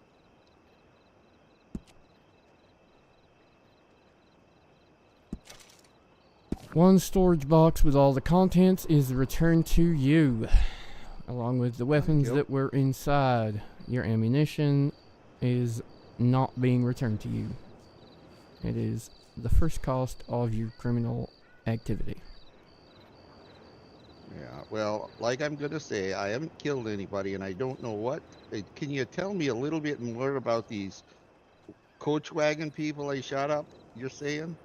One storage box with all the contents is returned to you, along with the weapons you. that were inside. Your ammunition is not being returned to you. It is the first cost of your criminal activity. Yeah, well, like I'm gonna say, I haven't killed anybody and I don't know what. Can you tell me a little bit more about these coach wagon people I shot up? You're saying?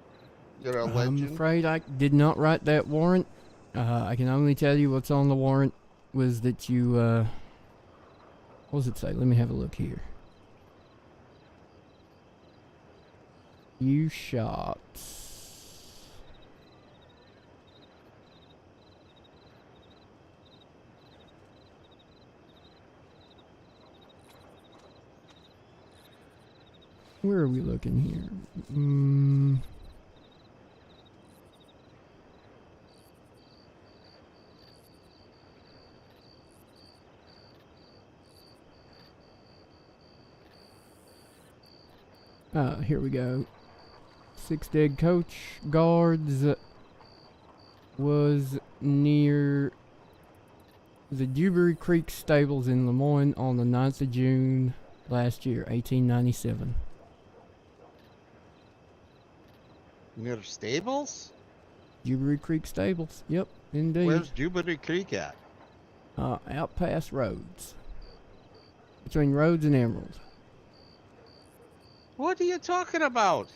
You're a I'm legend? afraid I did not write that warrant. I can only tell you what's on the warrant was that you, what does it say? Let me have a look here. You shot... Where are we looking here? Here we go. 6 dead coach guards was near the Dewberry Creek stables in Lemoyne on the 9th of June last year, 1897. Near stables? Dewberry Creek stables. Yep, indeed. Where's Dewberry Creek at? Out past Rhodes. Between Rhodes and Emerald. What are you talking about?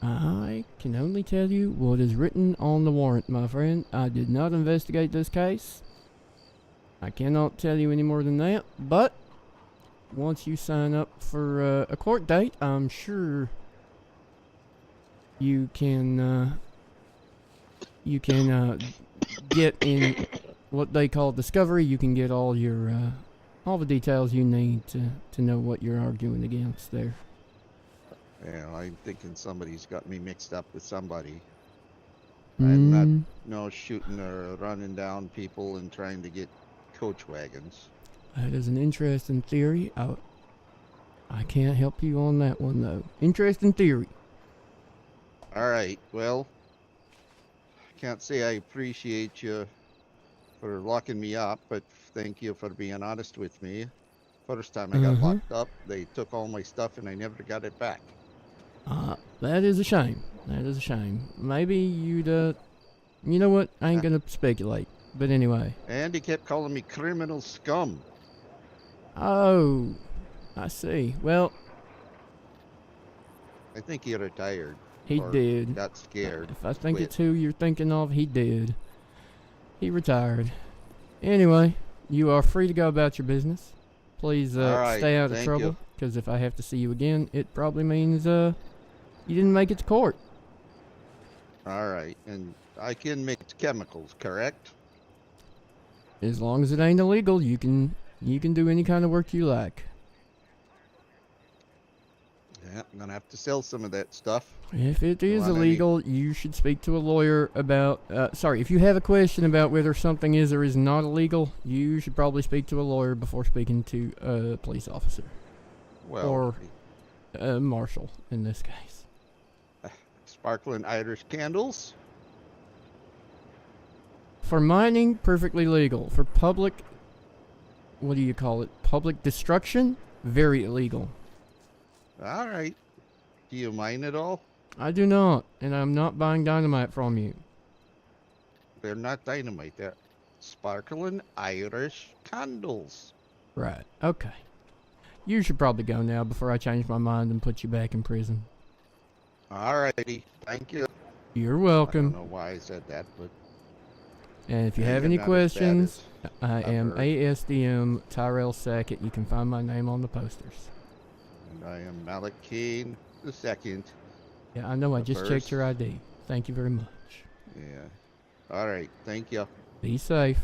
I can only tell you what is written on the warrant, my friend. I did not investigate this case. I cannot tell you any more than that, but once you sign up for a court date, I'm sure you can get in what they call discovery. You can get all your all the details you need to know what you're arguing against there. Yeah, I'm thinking somebody's got me mixed up with somebody. I'm not no shooting or running down people and trying to get coach wagons. That is an interesting theory. I can't help you on that one though. Interesting theory. Alright, well, I can't say I appreciate you for locking me up, but thank you for being honest with me. First time I got locked up, they took all my stuff and I never got it back. That is a shame. That is a shame. Maybe you'd, you know what? I ain't gonna speculate. But anyway. And he kept calling me criminal scum. Oh, I see. Well, I think he retired. he or did. Got scared. If I think quit. it's who you're thinking of, he did. He retired. Anyway, you are free to go about your business. Please Alright, stay out of thank trouble, you. because if I have to see you again, it probably means you didn't make it to court. All right, and I can mix chemicals, correct? As long as it ain't illegal, you can do any kind of work you like. Yeah, I'm gonna have to sell some of that stuff. If it You is want any- illegal, you should speak to a lawyer about. Sorry, if you have a question about whether something is or is not illegal, you should probably speak to a lawyer before speaking to a police officer Well, or a marshal in this case. sparkling Irish candles. For mining, perfectly legal. For public, what do you call it? Public destruction, very illegal. All right. Do you mind at all? I do not, and I'm not buying dynamite from you. They're not dynamite. They're sparkling Irish candles. Right. Okay. You should probably go now before I change my mind and put you back in prison. All righty. Thank you. You're I don't welcome. know why I said that, but And if you Yeah, have you're any not as bad questions, I I've am heard. ASDM Tyrell Sackett. You can find my name on the posters. and I am Malik Kane the second. Yeah, I know. I The just checked first. your ID. Thank you very much. Yeah. All right. Thank you. Be safe.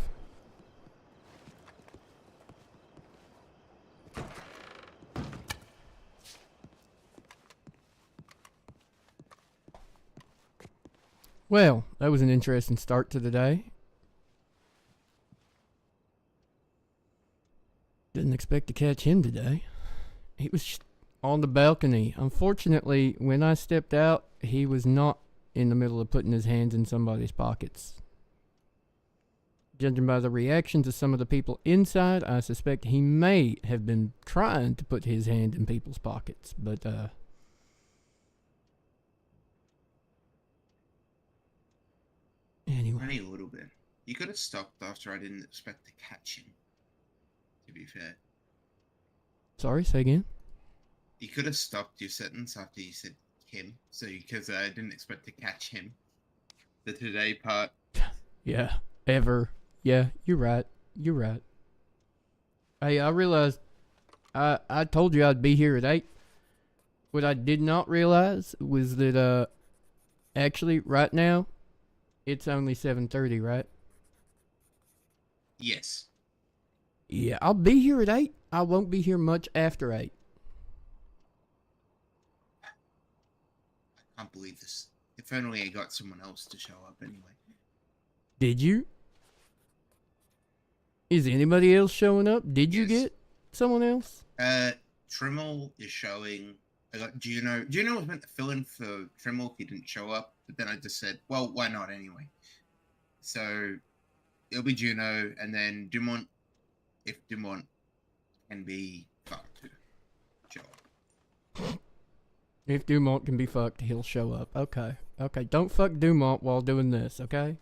Well, that was an interesting start to the day. Didn't expect to catch him today. He was just on the balcony. Unfortunately, when I stepped out, he was not in the middle of putting his hands in somebody's pockets. Judging by the reactions of some of the people inside, I suspect he may have been trying to put his hand in people's pockets, but anyway. Only a little bit. You could have stopped after I didn't expect to catch him. To be fair, Sorry, say again? you could have stopped your sentence after you said him. So because I didn't expect to catch him. The today part. Yeah, ever. Yeah, you're right. You're right. Hey, I realized I told you I'd be here at 8. What I did not realize was that actually right now it's only 7:30, right? Yes. Yeah, I'll be here at 8. I won't be here much after 8. I can't believe this. If only I got someone else to show up anyway. Did you? Is anybody else showing up? Did you Yes. get someone else? Trimmel is showing. I got Juno. Juno was meant to fill in for Trimmel if he didn't show up, but then I just said, well, why not anyway? So it'll be Juno, and then Dumont, if Dumont can be fucked to show up. If Dumont can be fucked, he'll show up. Okay. Okay, don't fuck Dumont while doing this, okay?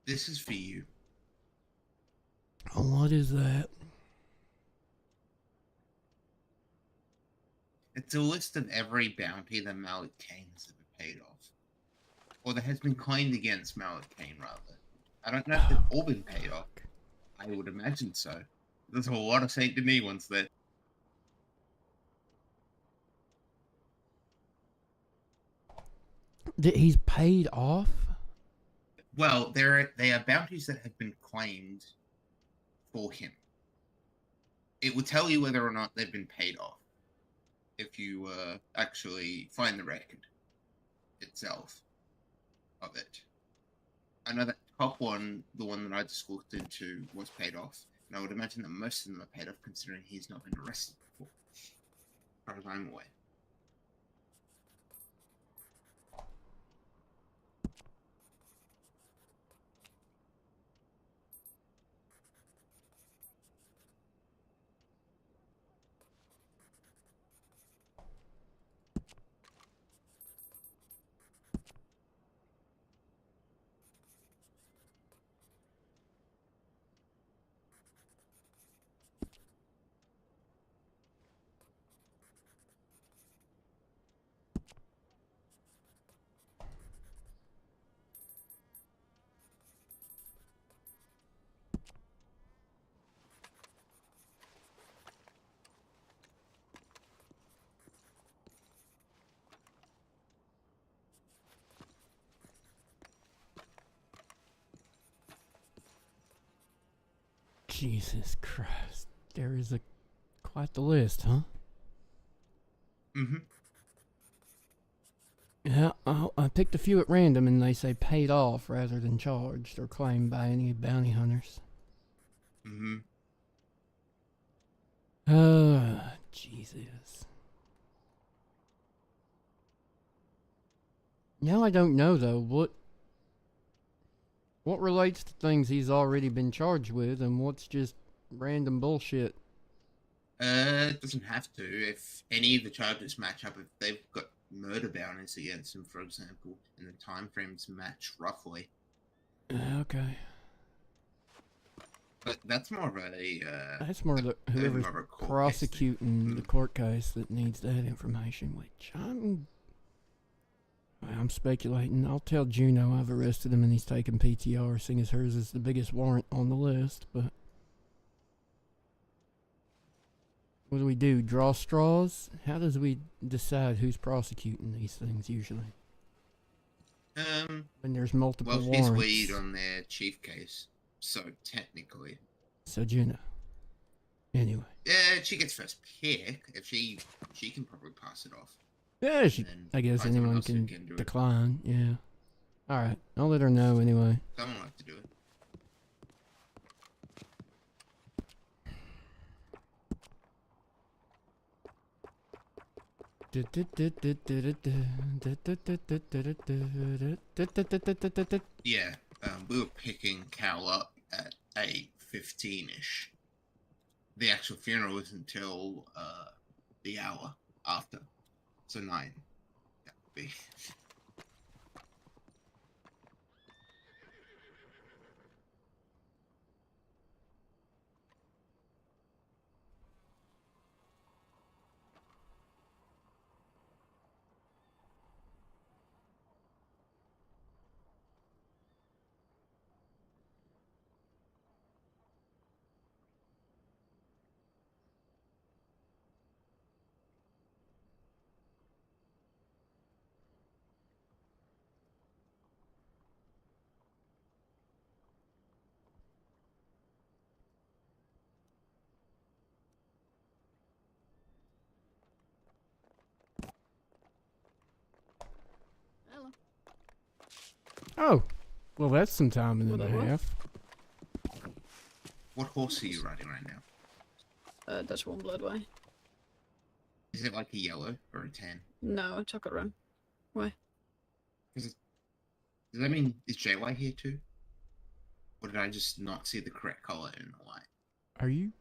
This is for you. Oh, what is that? It's a list of every bounty that Malik Kane has ever paid off. Or that has been claimed against Malik Kane, rather. I don't know if they've all been paid off. I would imagine so. There's a lot of Saint Denis ones there. He's paid off? Well, they are bounties that have been claimed for him. It will tell you whether or not they've been paid off if you actually find the record itself of it. I know that top one, the one that I just looked into, was paid off, and I would imagine that most of them are paid off considering he's not been arrested before, as far as I'm aware. Jesus Christ. There is quite the list, huh? Mm-hmm. Yeah, I picked a few at random and they say paid off rather than charged or claimed by any bounty hunters. Mm-hmm. Jesus. Now I don't know though, what relates to things he's already been charged with and what's just random bullshit. It doesn't have to. If any of the charges match up, if they've got murder bounties against him, for example, and the time frames match roughly. Okay. But that's more of a. That's more the whoever's more of a court case prosecuting thing. the court case that needs that information, which I'm speculating. I'll tell Juno I've arrested him and he's taking PTR, seeing as hers is the biggest warrant on the list, but what do we do? Draw straws? How does we decide who's prosecuting these things usually? When there's multiple Well, warrants. he's lead on their chief case, so technically. So Juno. Anyway. Yeah, she gets first pick. If she can probably pass it off. Yeah, And then I guess find someone anyone else who can do it. decline. Yeah. Alright, I'll let her know anyway. Someone will have to do it. Yeah, we were picking Cal up at 8:15ish. The actual funeral isn't until the hour after, so 9. That would be. Oh, well that's some time and a half. What horse are you riding right now? Dutch Warm Bloodway. Is it like a yellow or a tan? No, chocolate run. Why? Does that mean is JY here too? Or did I just not see the correct color in the light? Are you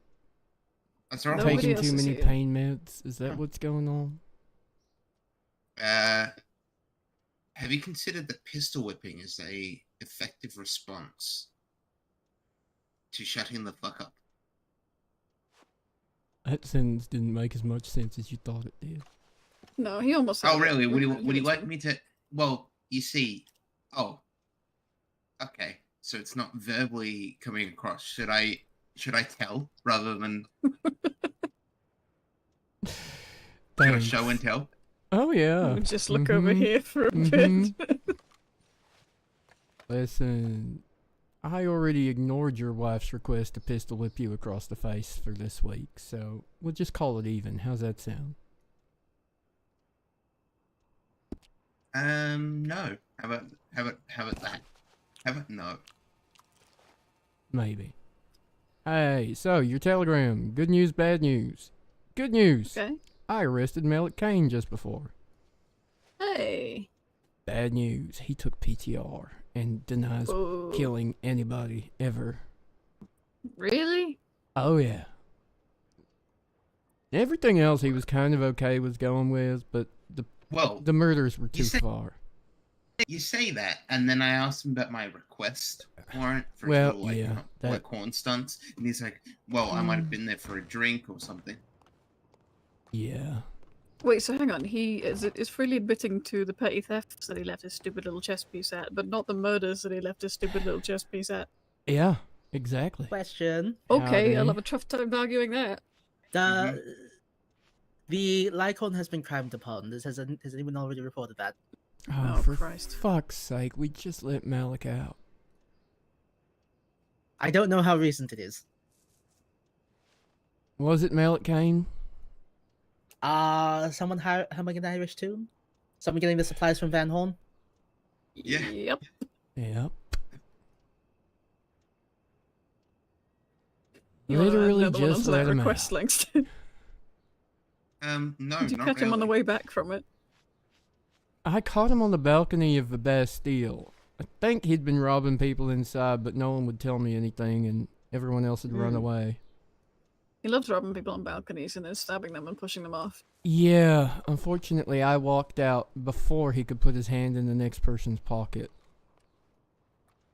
That's right. Nobody taking else too is many here. pain meds? Is that Huh. what's going on? Have you considered that pistol whipping is a effective response to shutting the fuck up? That sentence didn't make as much sense as you thought it did. No, he almost. Oh, said really? it. Would you Give it to like him. me to? Well, you see. Oh, okay. So it's not verbally coming across. Should I tell rather than Thanks. show and tell? Oh yeah. We'll just look over Mhm. here for a Mhm. bit. Listen, I already ignored your wife's request to pistol whip you across the face for this week, so we'll just call it even. How's that sound? No. How about that? How about no? Maybe. Hey, so your telegram. Good news, bad news. Good news. Okay. I arrested Malik Kane just before. Hey. Bad news. He took PTR and denies Whoa. killing anybody ever. Really? Oh yeah. Everything else he was kind of okay with going with, but Well, the murders were too said- far. you say that, and then I asked him about my request warrant for Well, his little, like, yeah, that- like corn stunts, and he's like, "Well, I might have been there for a drink or something." Yeah. Wait, so hang on. He is freely admitting to the petty thefts that he left his stupid little chess piece at, but not the murders that he left his stupid little chess piece at. Yeah, exactly. Question. Okay, I'll Howdy. have a tough time arguing that. The Lycon has been crimed upon. Has anyone already reported that? Oh, Oh, for Christ. fuck's sake, we just let Malik out. I don't know how recent it is. Was it Malik Kane? Someone humming an Irish tune? Someone getting the supplies from Van Horn? Yeah. Yep. Yep. You wanna add Literally another one just onto let that him request, out. Langston? No, Did you not catch him on the really. way back from it? I caught him on the balcony of the Bastille. I think he'd been robbing people inside, but no one would tell me anything, and everyone else had run away. He loves robbing people on balconies and then stabbing them and pushing them off. Yeah, unfortunately, I walked out before he could put his hand in the next person's pocket.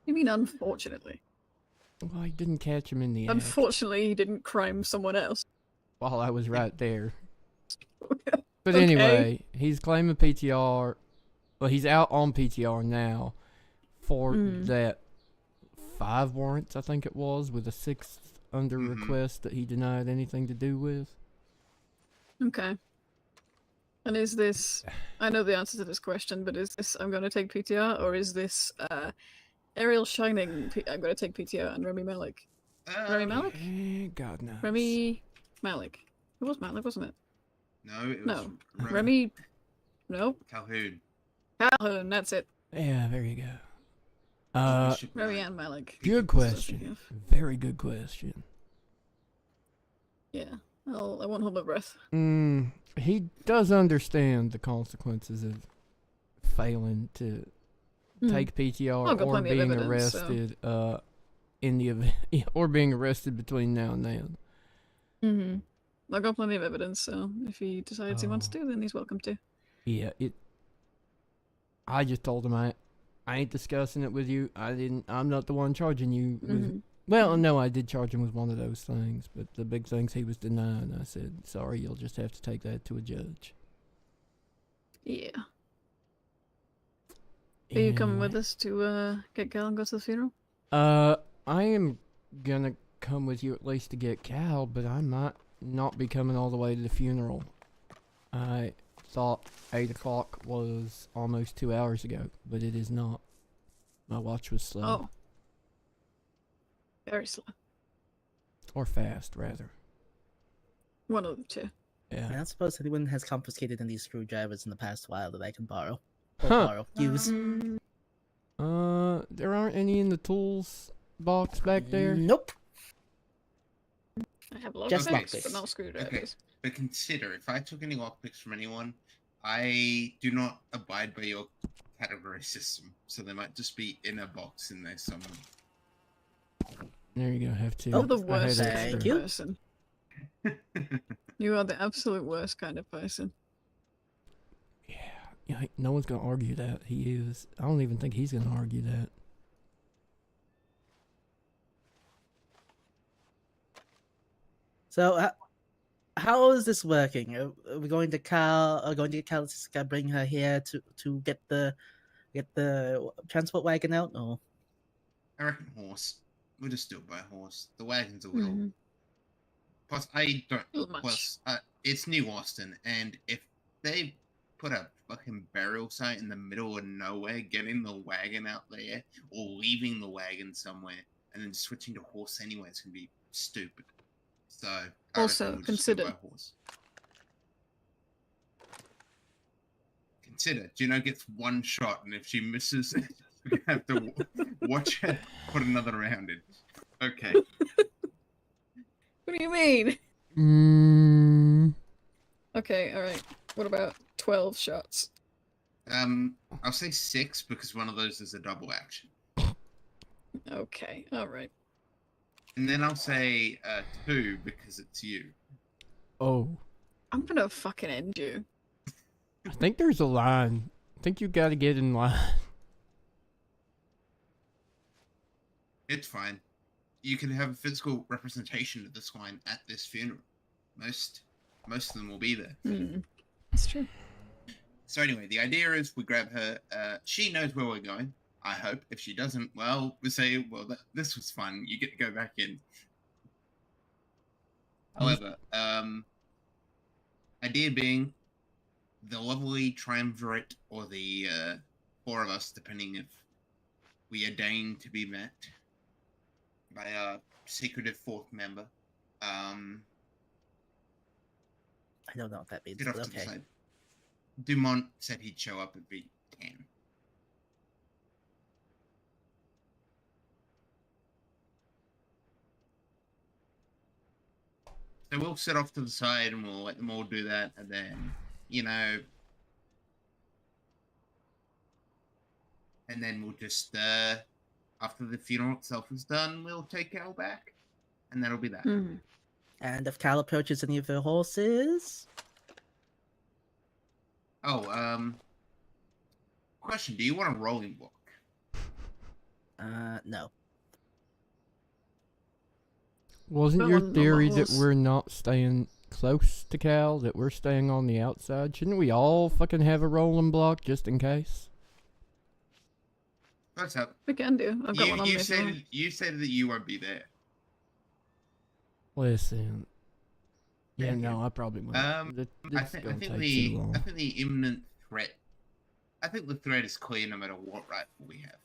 You mean unfortunately? Well, I didn't catch him in the act Unfortunately, he didn't crime someone else. while I was right there. But Okay. anyway, he's claiming PTR. Well, he's out on PTR now for that 5 warrants, I think it was, with a 6th under request that he denied anything to do with. Okay. And is this... I know the answer to this question, but is this I'm going to take PTR, or is this Ariel Shining, I'm going to take PTR, and Remy Malik? Remy Malik? God knows. Remy Malik. It was Malik, wasn't it? No, it was No. Remy... No. Calhoun. Calhoun, that's it. Yeah, there you go. Remy and Malik. Good question. Very good question. Yeah. I won't hold my breath. He does understand the consequences of failing to take PTR I've got or plenty of being evidence, arrested in the event, or being arrested between now and then. I've got plenty of evidence, so if he decides he wants to, then he's welcome to. Yeah, I just told him I ain't discussing it with you. I'm not the one charging you with. Well, no, I did charge him with one of those things, but the big things he was denying. I said, sorry, you'll just have to take that to a judge. Yeah. Are you coming with us to get Cal and go to the funeral? I am gonna come with you at least to get Cal, but I might not be coming all the way to the funeral. I thought 8 o'clock was almost 2 hours ago, but it is not. My watch was slow. Oh. Very slow. Or fast, rather. One of the two. Yeah. I don't suppose anyone has confiscated any screwdrivers in the past while that I can borrow. Or use. There aren't any in the tools box back there? Nope. I have lockpicks, Just but lockpicks. not screwdrivers. Okay, but consider, if I took any lockpicks from anyone, I do not abide by your category system, so they might just be in a box in there somewhere. There you go, have 2. You're the I had worst kind extra. of person. You are the absolute worst kind of person. Yeah, no one's gonna argue that. He is. I don't even think he's gonna argue that. So, how is this working? Are we going to Cal? Are going to get Cal to bring her here to get the transport wagon out? Or I reckon horse. We'll just do it by horse. The wagon's a little. Plus, I don't. Little much. Plus, it's New Austin, and if they put a fucking burial site in the middle of nowhere, getting the wagon out there, or leaving the wagon somewhere, and then switching to horse anyway, it's gonna be stupid. So, I Also, reckon we'll just do it consider- by horse. Consider, Juno gets one shot, and if she misses, we have to watch her put another round in. Okay. What do you mean? Okay, alright. What about 12 shots? I'll say 6 because one of those is a double action. Okay, alright. And then I'll say 2 because it's you. Oh, I'm gonna fucking end you. I think there's a line. I think you gotta get in line. It's fine. You can have a physical representation of this line at this funeral. Most of them will be there. That's true. So anyway, the idea is we grab her. She knows where we're going. I hope. If she doesn't, well, we say, well, this was fun. You get to go back in. However, idea being the lovely triumvirate, or the 4 of us, depending if we are deigned to be met by a secretive 4th member, I don't know what that means, Get off but to the okay. side. Dumont said he'd show up if he can. So we'll sit off to the side and we'll let them all do that, and then, you know, and then we'll just, after the funeral itself is done, we'll take Cal back, and that'll be that. Mhm. And if Cal approaches any of the horses, Oh, question: do you want a rolling block? no. Wasn't Put your one on the theory that horse. we're not staying close to Cal, that we're staying on the outside? Shouldn't we all fucking have a rolling block just in case? What's up? We can do. I've got one on me. You if you want. said that you won't be there. Listen. Yeah, Thank no, you. I probably won't. I It's think gonna take too long. I think the imminent threat. I think the threat is clear no matter what rifle we have.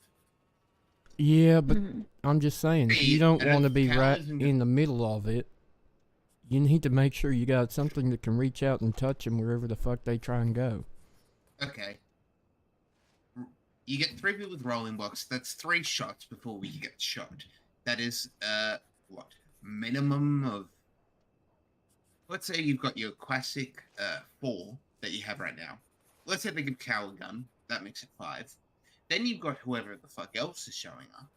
Yeah, but Mhm. I'm just saying, if you Hey, don't and want to if be Cal right isn't in the middle of it, you need to make sure you got something that can reach out and touch them wherever the fuck they try and go. Okay. You get 3 people with rolling blocks. That's 3 shots before we get shot. That is, what? Minimum of... Let's say you've got your classic 4 that you have right now. Let's say they give Cal a gun. That makes it 5. Then you've got whoever the fuck else is showing up.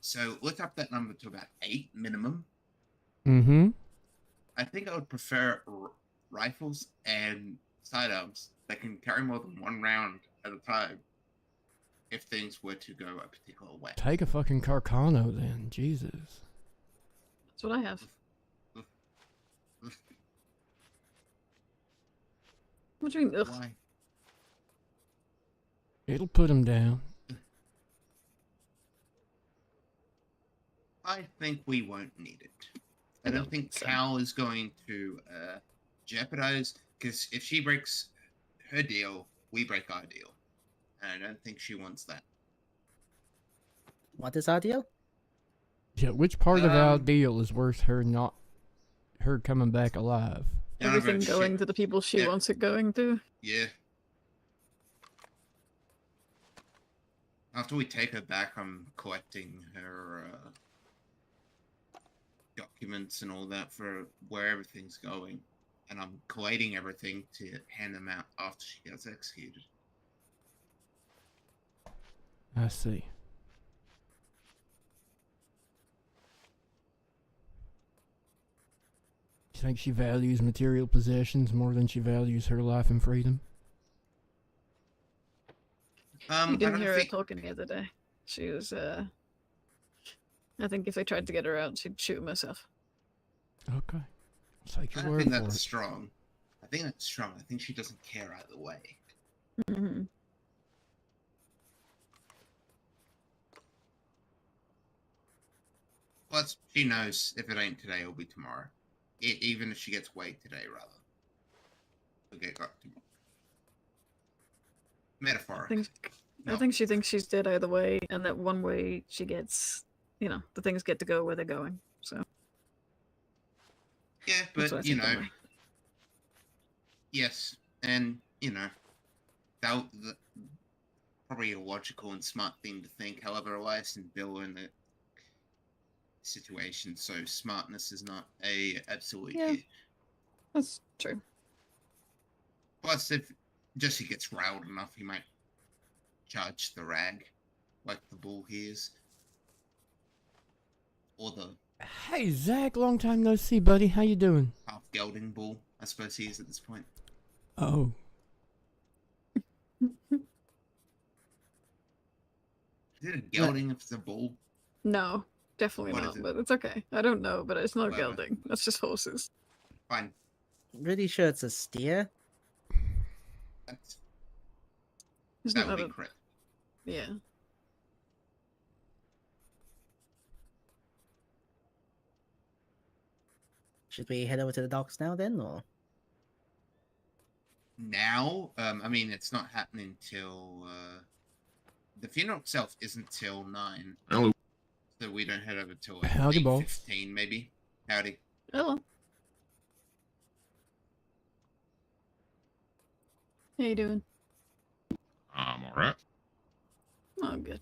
So let's up that number to about 8 minimum. Mm-hmm. I think I would prefer rifles and sidearms that can carry more than 1 round at a time if things were to go a particular way. Take a fucking Carcano then, Jesus. That's what I have. What do you mean? Ugh. Why? It'll put him down. I think we won't need it. I I don't don't think so. Cal is going to jeopardize, because if she breaks her deal, we break our deal. And I don't think she wants that. What is our deal? Yeah, which part of our Um, deal is worth her coming back alive? None of Everything it going shit. to the people she Yeah. wants it going to. Yeah. After we take her back, I'm collecting her documents and all that for where everything's going. And I'm collating everything to hand them out after she gets executed. I see. You think she values material possessions more than she values her life and freedom? You I didn't don't hear her think... talking the other day. She was, I think if they tried to get her out, she'd shoot him herself. Okay. I'll take I your don't word think for that's it. strong. I think that's strong. I think she doesn't care either way. Mm-hmm. Plus, she knows if it ain't today, it'll be tomorrow. Even if she gets weighed today, rather. We'll get got tomorrow. Metaphoric. I think she thinks she's dead either way, and that one way she gets, you know, the things get to go where they're going. So Yeah, that's what I but, you think know, anyway. yes, and, you know, that probably a logical and smart thing to think. However, Elias and Bill are in the situation, so smartness is not a absolute Yeah. here. That's true. Plus, if Jesse gets riled enough, he might charge the rag, like the bull he is. Or the Hey, Zach, long time no see, buddy. How you doing? half-gelding bull, I suppose he is at this point. Oh. Is it a gelding if it's a bull? No, definitely What not. is it? But it's okay. I don't know, but it's not Whatever. gelding. That's just horses. Fine. Pretty sure it's a steer. Isn't That it would not be a... correct. Yeah. Should we head over to the docks now then, or? Now, I mean, it's not happening till the funeral itself isn't till 9. Hello. So we don't head over till like Howdy, boss. 8:15 maybe. Howdy. Hello. How you doing? I'm alright. Oh, good.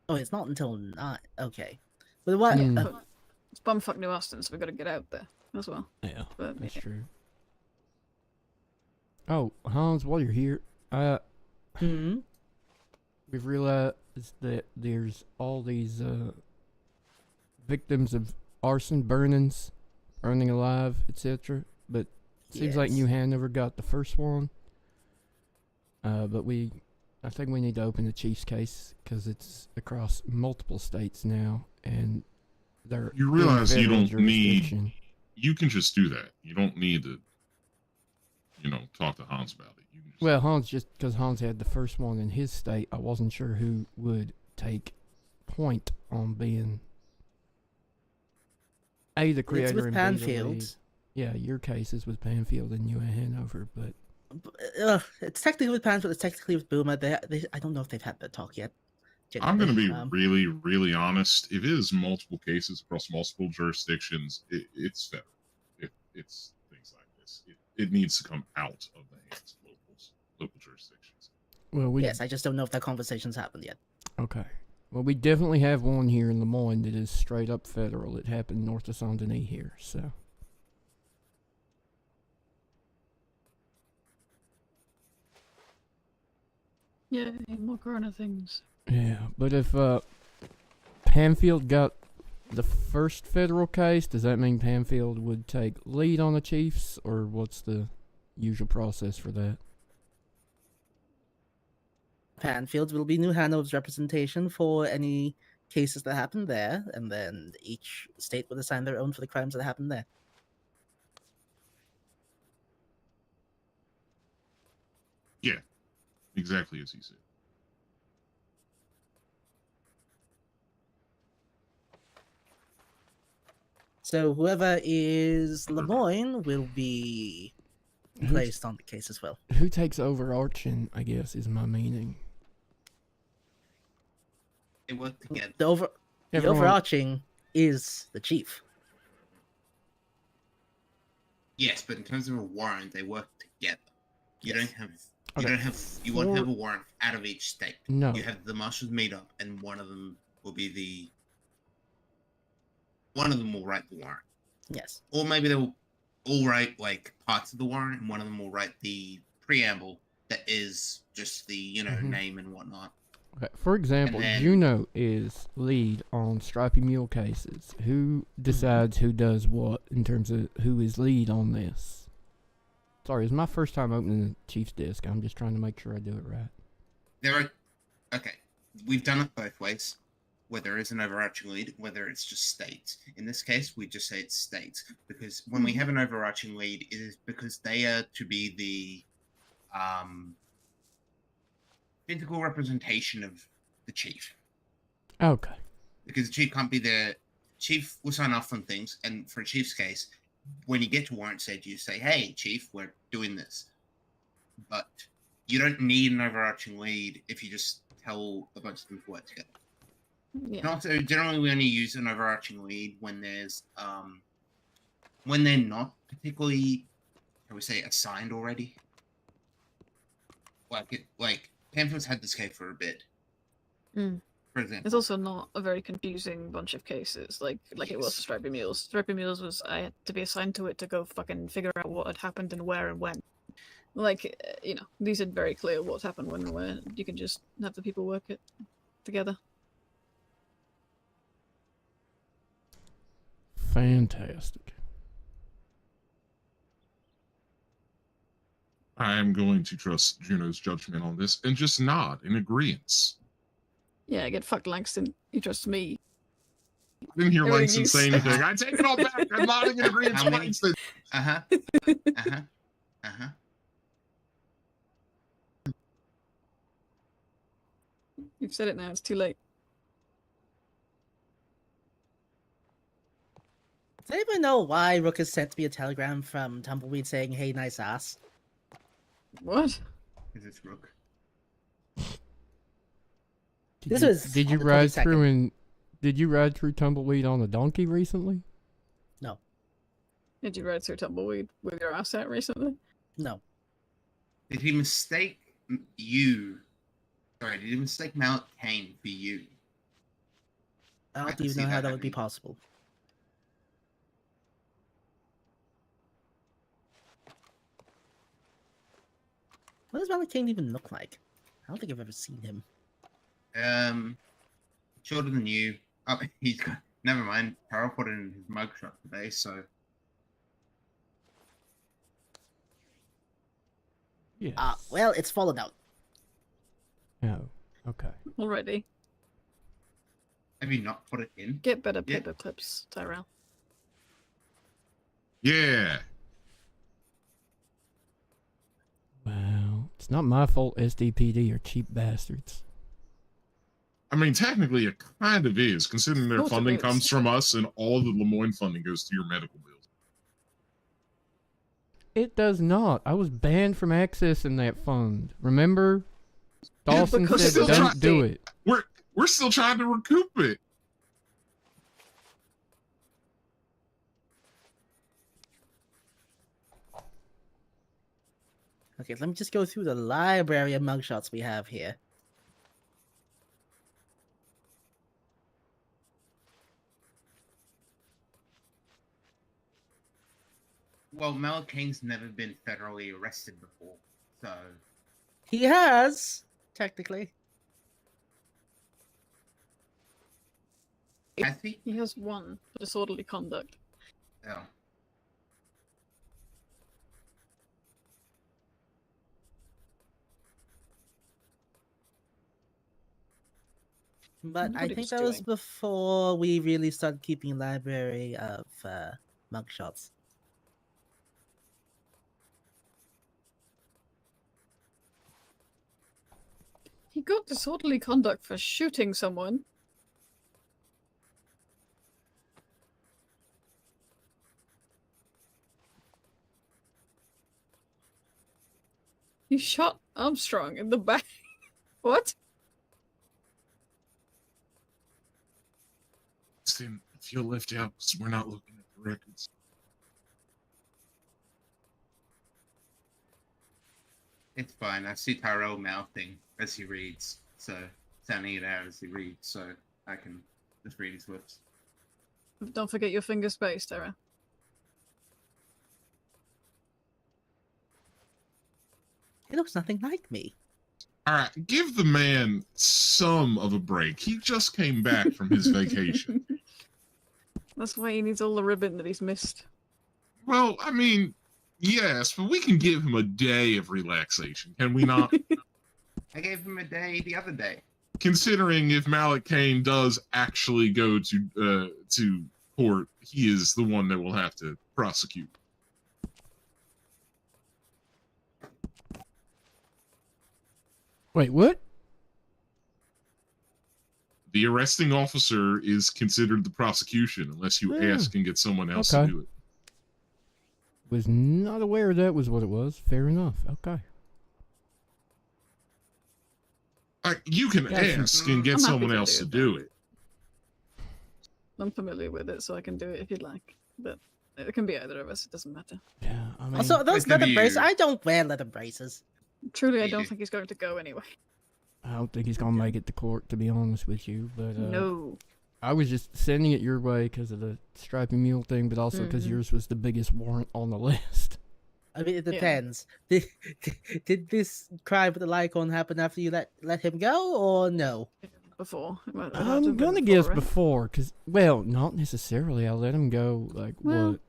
Oh, it's not until 9. Okay. But what? Hmm. But it's bumfuck New Austin, so we gotta get out there as well. Yeah, But that's yeah. true. Oh, Hans, while you're here, Hmm. we've realized that there's all these victims of arson, burnings, burning alive, etc. But it seems like Yes. New Hanover got the first one. But I think we need to open the Chiefs case because it's across multiple states now, and they're You in realize you federal don't need. jurisdiction. You can just do that. You don't need to, talk to Hans about it. You can just, Well, Hans, just because Hans had the first one in his state, I wasn't sure who would take point on being the It's creator with and B, the lead. Panfield. Yeah, your case is with Panfield and New Hanover, but It's technically with Panfield. It's technically with Boomer. I don't know if they've had that talk yet. I'm going to be genuinely. really, really honest. If it is multiple cases across multiple jurisdictions, it's federal. It's things like this. It needs to come out of the hands of local jurisdictions. well, Yes, I just don't know if that conversation's happened yet. okay. Well, we definitely have one here in Lemoyne that is straight up federal. It happened north of Saint Denis here, so. Yeah, more Corona things. Yeah, but if Panfield got the first federal case, does that mean Panfield would take lead on the Chiefs, or what's the usual process for that? Panfield will be New Hanover's representation for any cases that happen there, and then each state will assign their own for the crimes that happen there. Yeah, exactly as he said. So whoever is Lemoyne will be Who's- placed on the case as well. Who takes overarching, I guess, is my meaning. They work together. The Everyone- overarching is the chief. Yes, but in terms of a warrant, they work together. You Yes. don't have. Okay. You won't have a warrant out of each state. No. You have the marshals meet up, and one of them will be the. One of them will write the warrant, Yes. or maybe they'll all write like parts of the warrant, and one of them will write the preamble that is just the Mhm. name and whatnot. Okay. For example, then- Juno is lead on Stripey Mule cases. Who decides who does what in terms of who is lead on this? Sorry, it's my first time opening the Chief's desk. I'm just trying to make sure I do it right. There are. Okay, we've done it both ways. Whether there is an overarching lead, whether it's just states. In this case, we just say it's states because when we have an overarching lead, it is because they are to be the physical representation of the chief. Okay. Because the chief can't be the chief will sign off on things, and for a chief's case, when you get to warrant stage, you say, "Hey, chief, we're doing this," but you don't need an overarching lead if you just tell a bunch of them to work together. Yeah. And also, generally, we only use an overarching lead when there's when they're not particularly, how we say, assigned already. Like Panfield's had this case for a bit. Mm. For example, It's also not a very confusing bunch of cases, like it was Yes. for Stripey Mules. Stripey Mules was I had to be assigned to it to go fucking figure out what had happened and where and when. Like, these are very clear what's happened when and where. You can just have the people work it together. Fantastic. I am going to trust Juno's judgment on this and just nod in agreement. Yeah, get fucked, Langston. You trust me. I didn't hear Everything Langston you say said. anything. I take it all back. I'm nodding in agreement How to many- Langston. You've said it now, it's too late. Does anybody know why Rook has sent me a telegram from Tumbleweed saying, "Hey, nice ass"? What? Is this Rook? This was Did you on the ride 22nd. through Tumbleweed on a donkey recently? No. Did you ride through tumbleweed with your ass out recently? No. Did he mistake you? Sorry, did he mistake Mount Cain for you? I I don't can even see know how that that would be happening. possible. What does Malik Kane even look like? I don't think I've ever seen him. Shorter than you. Oh, he's got. Never mind. Taro put in his mugshot today, so Yes. Well, it's fallen out. Oh, okay. Already. have you not put it in? Get better Yeah. paper clips, Tyrell. Yeah. Well, it's not my fault SDPD are cheap bastards. I mean, technically, it kind of is, considering their Sort of funding is. comes from us, and all the Lemoyne funding goes to your medical bills. It does not. I was banned from accessing that fund. Remember? Dawson because said still don't try- do it. We're still trying to recoup it. Okay, let me just go through the library of mugshots we have here. Well, Mel King's never been federally arrested before, so He has, technically. has he? He has one for disorderly conduct. Oh. But What I he think was that was doing. before we really started keeping a library of mugshots. He got disorderly conduct for shooting someone. He shot Armstrong in the back. What? Then feel left out because we're not looking at the records. It's fine. I see Tyrell mouthing as he reads, so sounding it out as he reads, so I can just read his lips. Don't forget your finger space, Tara. He looks nothing like me. All right, give the man some of a break. He just came back from his vacation. That's why he needs all the ribbon that he's missed. Well, I mean, yes, but we can give him a day of relaxation, can we not? I gave him a day the other day. Considering if Malik Kane does actually go to court, he is the one that will have to prosecute. Wait, what? The arresting officer is considered the prosecution unless you Yeah. ask and get someone else Okay. to do it. Was not aware that was what it was. Fair enough. Okay. You can Gotcha. ask and get I'm happy someone to else do to that. do it. I'm familiar with it, so I can do it if you'd like. But it can be either of us, it doesn't matter. Yeah, I mean, Also, those Both of leather braces, you- I don't wear leather braces. Truly, I You don't do. think he's going to go anyway. I don't think he's gonna make it to court, to be honest with you. But No. I was just sending it your way because of the stripy mule thing, but also because Mhm. yours was the biggest warrant on the list. I mean, it Yeah. depends. Did this crime with the Lycon happen after you let him go, or no? Before. It might have I'm been gonna before, guess right? before, cause well, not necessarily. I let him go like Well- what,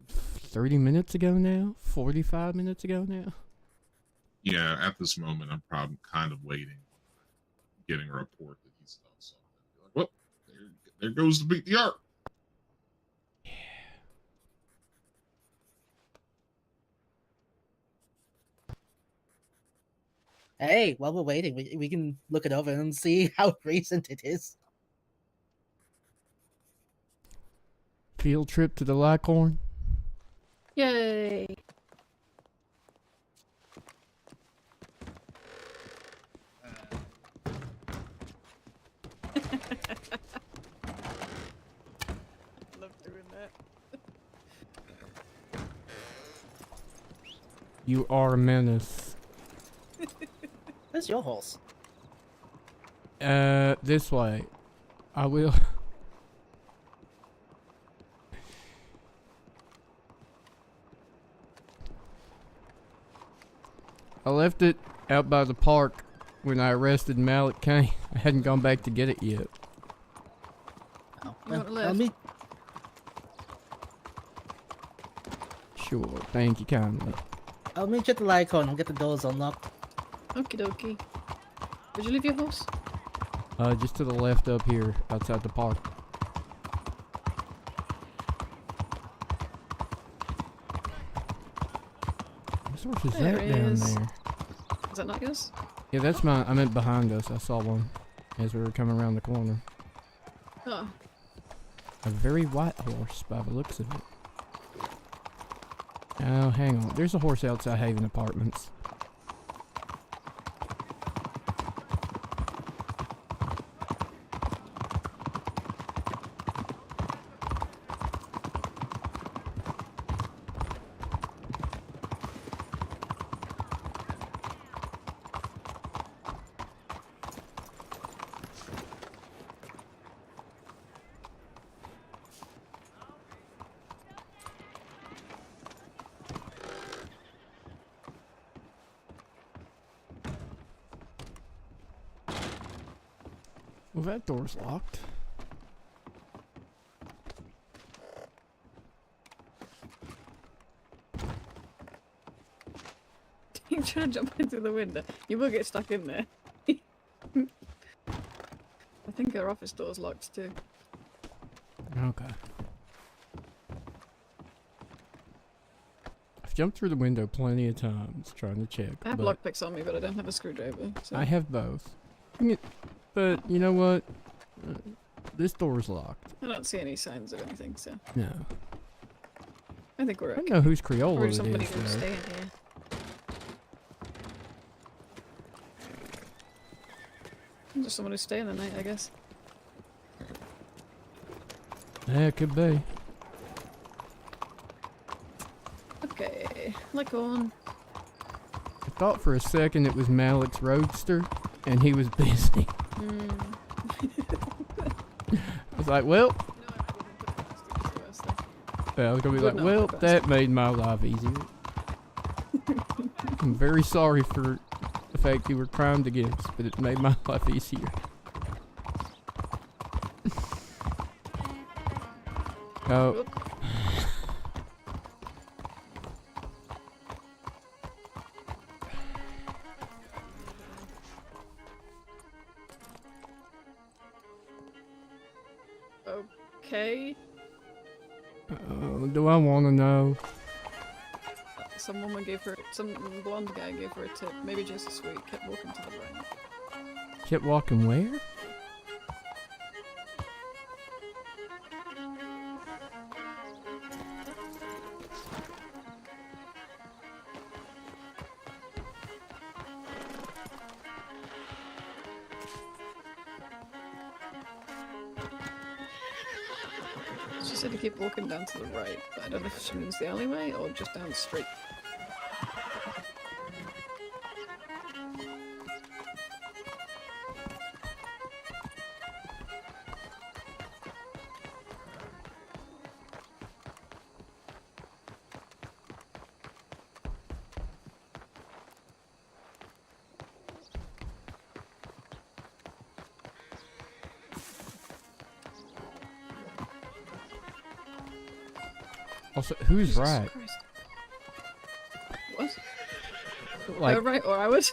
30 minutes ago now, 45 minutes ago now. Yeah, at this moment, I'm probably kind of waiting, getting a report that he's done something. Like, well, there goes the beat the art. Hey, while we're waiting, we can look it over and see how recent it is. Field trip to the Lycorn. Yay! Love doing that. You are a menace. Where's your horse? This way. I will. I left it out by the park when I arrested Malik Kane. I hadn't gone back to get it yet. Oh, You want to let live? me. Sure, thank you kindly. I'll meet you at the Lycon and get the doors unlocked. Okie dokie. Did you leave your horse? Just to the left up here, outside the park. What horse is There that he down is. there? Is that not yours? Yeah, that's mine. I meant behind us. I saw one as we were coming around the corner. Oh. A very white horse by the looks of it. Oh, hang on. There's a horse outside Haven Apartments. Well, that door's locked. You trying to jump into the window? You will get stuck in there. I think our office door's locked too. Okay. I've jumped through the window plenty of times trying to check. I have but lockpicks on me, but I don't have a screwdriver. So. I have both. But you know what? This door's locked. I don't see any signs of anything, so No. I think we're I don't okay. know whose Creola Or it somebody is, who's though. staying here. Just someone who's staying the night, I guess. Yeah, it could be. Okay, like on. I thought for a second it was Malik's Roadster, and he was busy. I was like, well, I was gonna be like, well, that made my life easier. I'm very sorry for the fact you were crimed against, but it made my life easier. Oh. Okay. Do I want to know? Some woman gave her, some blonde guy gave her a tip. Maybe just a sweet. Kept walking to the right. Kept walking where? She said to keep walking down to the right, but I don't know if she means the alleyway or just down the street. Also, who's Jesus right? Christ. What? Like, Right, or I would?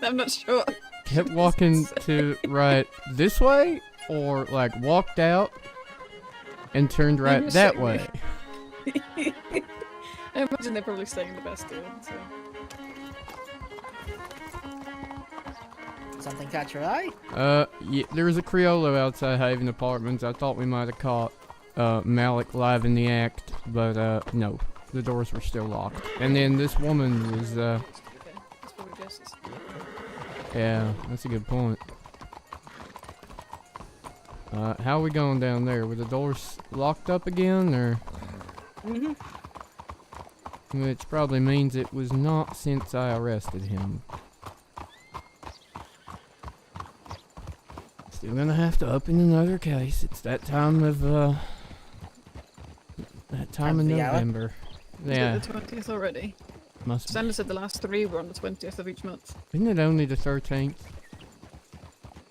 I'm not sure. kept walking to right this way, or like walked out and turned right Maybe that saying way. I imagine they're probably staying the best in, so. Something catch your eye? Yeah, there was a Criollo outside Haven Apartments. I thought we might have caught Malik live in the act, but no, the doors were still locked. And then this woman was Okay, that's probably justice. yeah, that's a good point. How are we going down there? Were the doors locked up again, or? Mm-hmm. Which probably means it was not since I arrested him. Still gonna have to open another case. It's that time of, that time of of the hour? November. Is Yeah, it the 20th already? must be. Sander said the last 3 were on the 20th of each month. Isn't it only the 13th?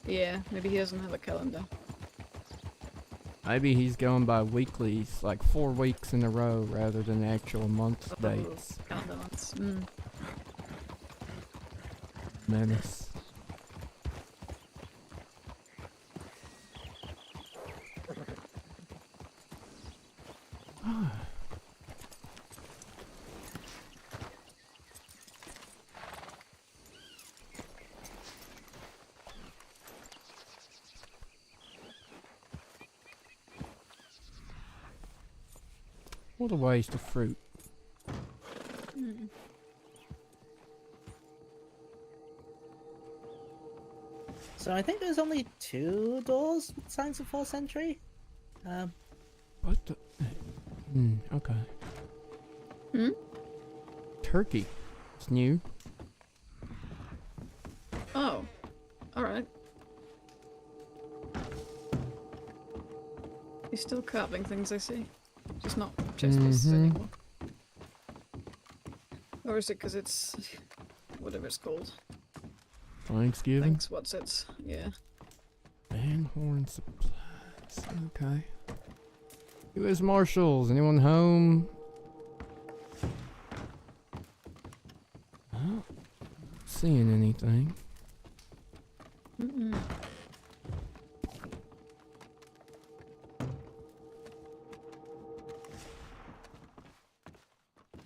Yeah, maybe he doesn't have a calendar. Maybe he's going by weeklies, like 4 weeks in a row rather than actual month Oh, dates. calendar months. Mm. Menace. What a waste of fruit. Mm. So I think there's only 2 doors with signs of 4th century. What the? Okay. Hmm? Turkey. It's new. Oh, alright. He's still carving things, I see. Just not chest pieces Mhm. anymore. Or is it because it's whatever it's called? Thanksgiving. Thanks, what's it? Yeah. Van Horn Supplies. Okay. U.S. Marshals. Anyone home? Oh, seeing anything? Mm-mm.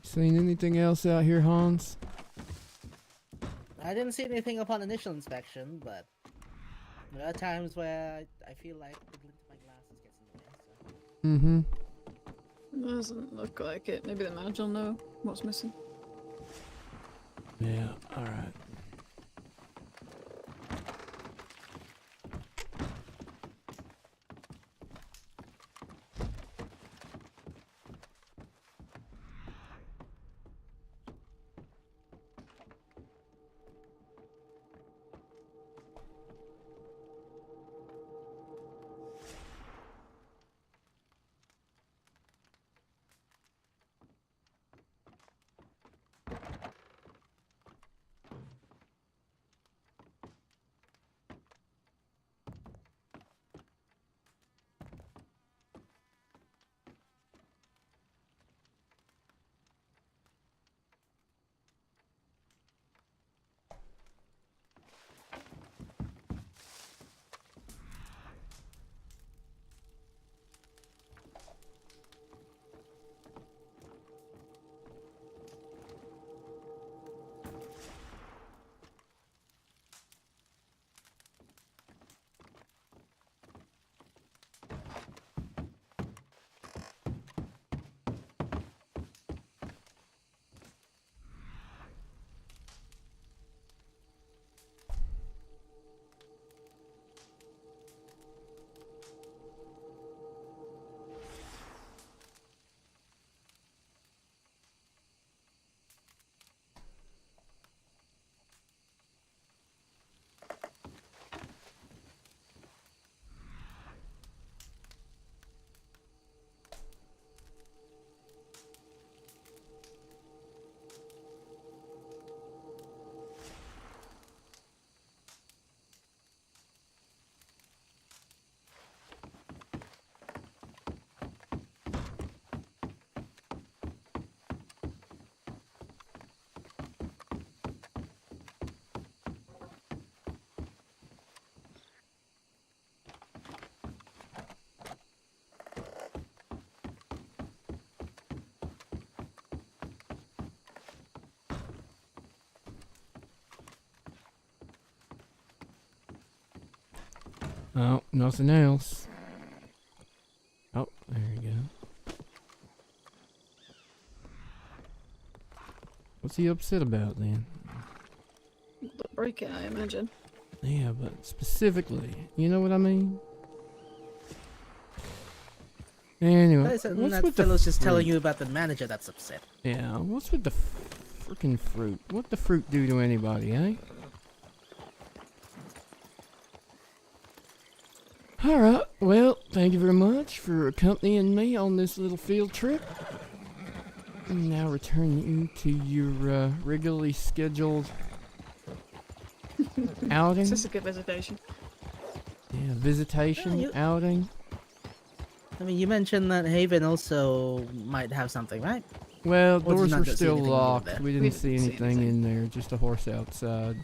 Seen anything else out here, Hans? I didn't see anything upon initial inspection, but there are times where I feel like the glint of my glasses gets in the way. So. Doesn't look like it. Maybe the manager will know what's missing. Yeah, alright. Oh, nothing else. Oh, there you go. What's he upset about then? The break-in, I imagine. Yeah, but specifically, you know what I mean? Anyway, And what's that with the fellow's just telling fruit? you about the manager that's upset. Yeah, what's with the freaking fruit? What the fruit do to anybody, eh? Alright, well, thank you very much for accompanying me on this little field trip. Now return you to your regularly scheduled outing. It's just a good visitation. Yeah, visitation, you- outing. I mean, you mentioned that Haven also might have something, right? Well, Or did doors you were not see still anything when you were locked. there? We didn't see anything in there, just a horse outside.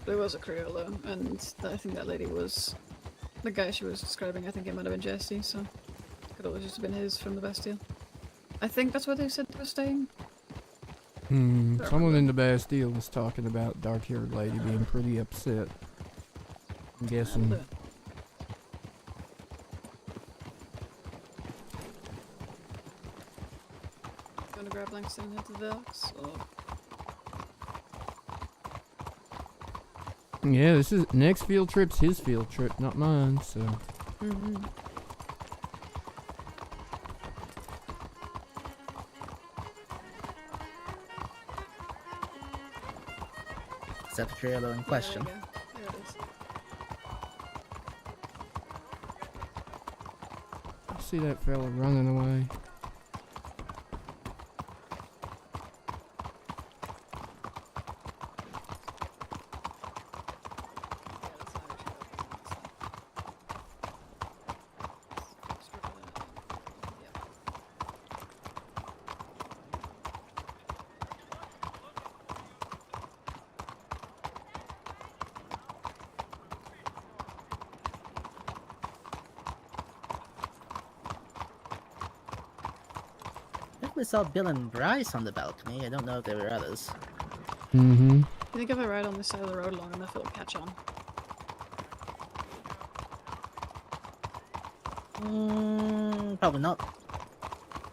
There was a Criollo, and I think that lady was the guy she was describing. I think it might have been Jesse, so could always just have been his from the Bastille. I think that's where they said they were staying. Someone in the Bastille was talking about dark-haired lady being pretty upset. I'm guessing. Gonna grab Langston and head to the docks, or Yeah, this is next field trip's his field trip, not mine. So. Is that the Criollo in question? There we go. There it is. I see that fella running away. I think we saw Bill and Bryce on the balcony. I don't know if there were others. Mm-hmm. You think if I ride on this side of the road long enough, it'll catch on? Probably not.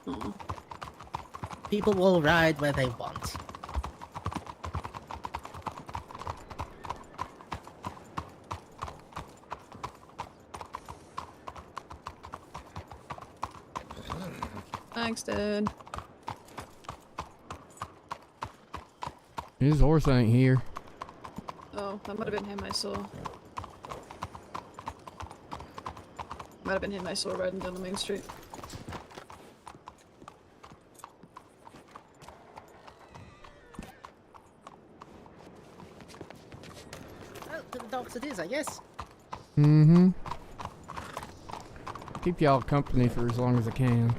Oh. People will ride where they want. Thanks, Dad. His horse ain't here. Oh, that might have been him I saw. Might have been him I saw riding down the main street. Well, to the docks it is, I guess. Mm-hmm. Keep y'all company for as long as I can.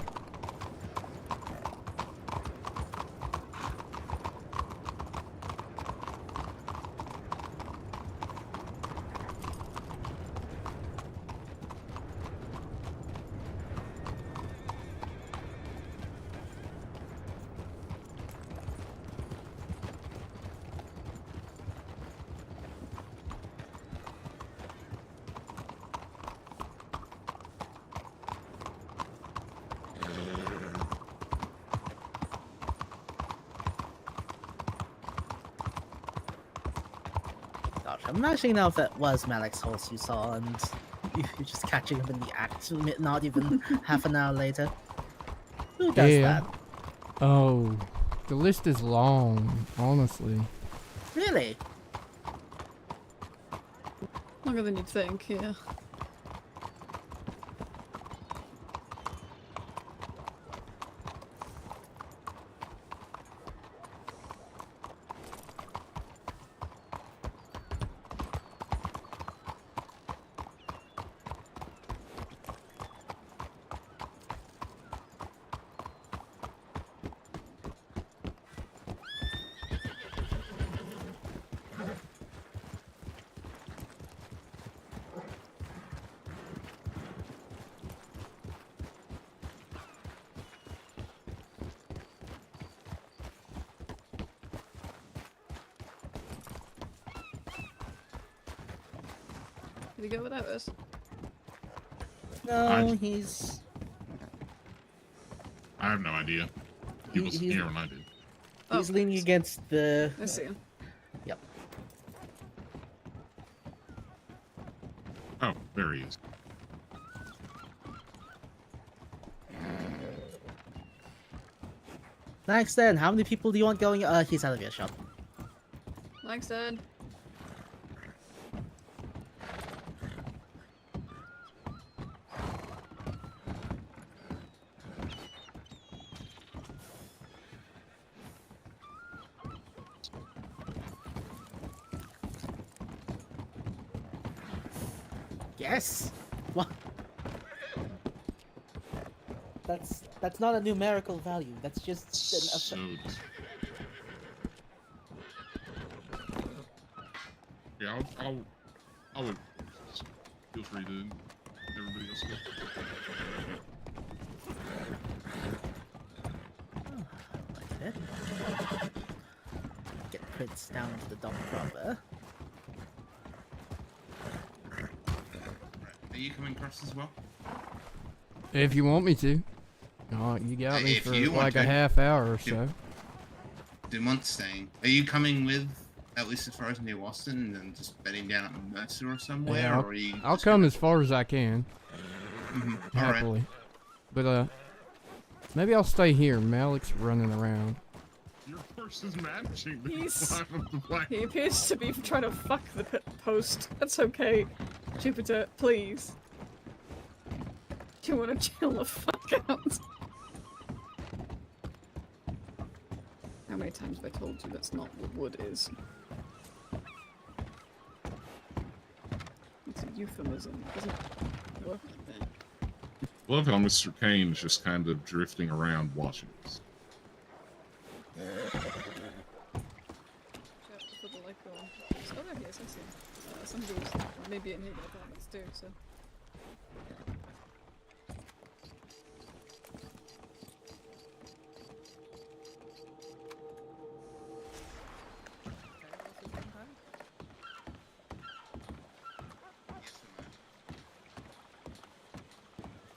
Gosh, I'm imagining now if that was Malik's horse you saw and you're just catching him in the act, not even half an hour later. Who does Yeah. that? Oh, the list is long, honestly. Really? Longer than you'd think, yeah. Did he go without us? No, he's... I have no idea. He wasn't he's- here when I did. He's leaning against the... I see him. Yep. Oh, there he is. Thanks, then. How many people do you want going? He's out of earshot. Thanks, Dad. Yes. What? That's not a numerical value. That's just So yeah, I would feel free to everybody else go. like that. Get Prince down to the dock proper. Are you coming across as well? If you want me to. Oh, you got me If for you want like a to. half hour or so. Dumont's staying. Are you coming with, at least as far as near Boston, and just bedding down at Mercer or somewhere? Yeah, or are you I'll just come gonna- as far as I can, All right. happily. But maybe I'll stay here. Malik's running around. Your horse is managing the He's- climb of the black. He appears to be trying to fuck the post. That's okay. Jupiter, please. Do you want to chill the fuck out? How many times have I told you that's not what wood is? It's a euphemism. It doesn't work like that. Love how Mr. Kane's just kind of drifting around watching this. Yep, put the light on. Oh, no, yes, I see. Somebody's maybe in here in apartments too, so.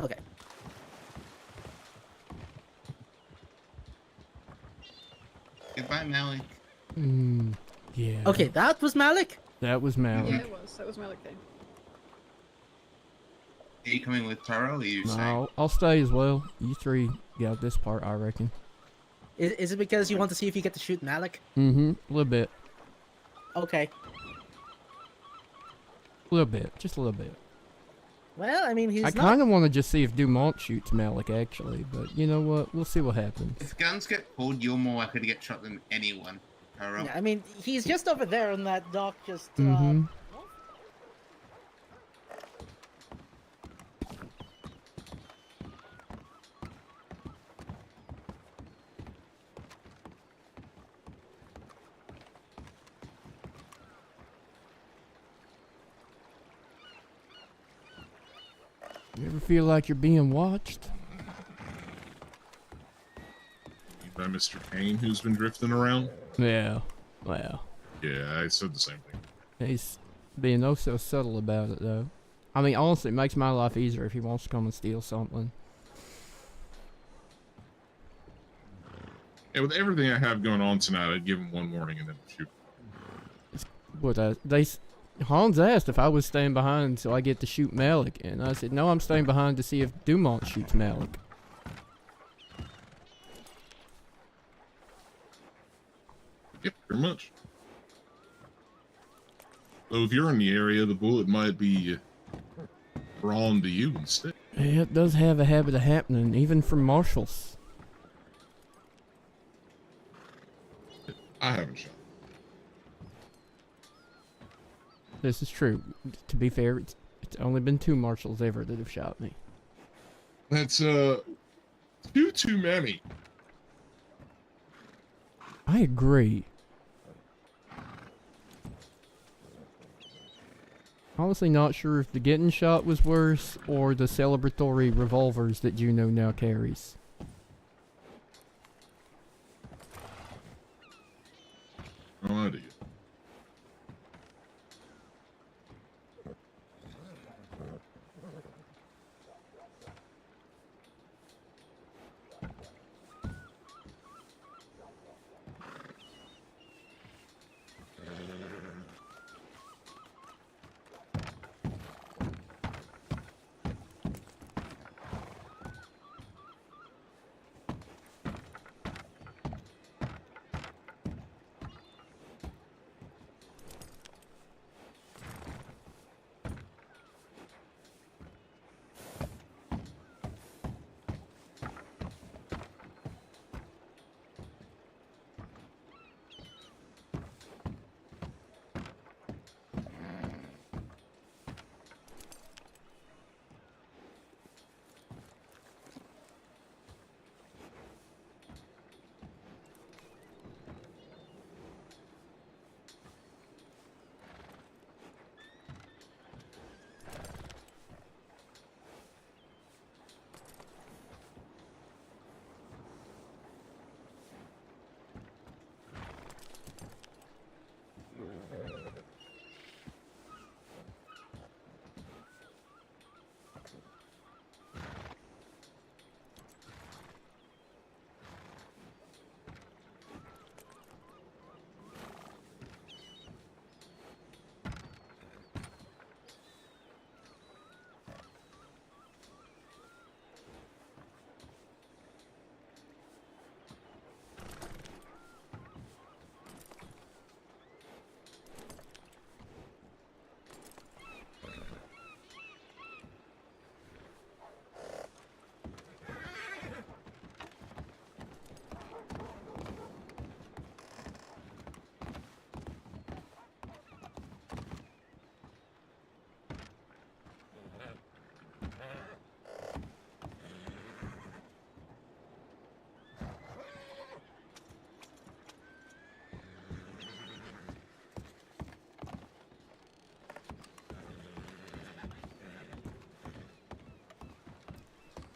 Okay. Goodbye, Malik. Yeah. Okay, that was Malik. That was Malik. Yeah, it was. That was Malik Day. Are you coming with Taro, or are you saying? No, I'll stay as well. You three got this part, I reckon. Is it because you want to see if you get to shoot Malik? Mm-hmm. A little bit. Okay. A little bit. Just a little bit. Well, I mean, he's I not. kind of want to just see if Dumont shoots Malik, actually. But you know what? We'll see what happens. If guns get pulled, you're more likely to get shot than anyone, Taro. I mean, he's just over there on that dock, just. Mm-hmm. You ever feel like you're being watched? By Mr. Kane, who's been drifting around. Yeah. Well, Yeah, I said the same thing. he's being oh so subtle about it, though. I mean, honestly, it makes my life easier if he wants to come and steal something. Yeah, with everything I have going on tonight, I'd give him one warning and then shoot. But Hans asked if I was staying behind so I get to shoot Malik, and I said no, I'm staying behind to see if Dumont shoots Malik. Yep, pretty much. So if you're in the area, the bullet might be drawn to you instead. Yeah, it does have a habit of happening, even from marshals. I haven't shot. This is true. To be fair, it's only been 2 marshals ever that have shot me. That's too many. I agree. Honestly, not sure if the getting shot was worse or the celebratory revolvers that Juno now carries. No idea.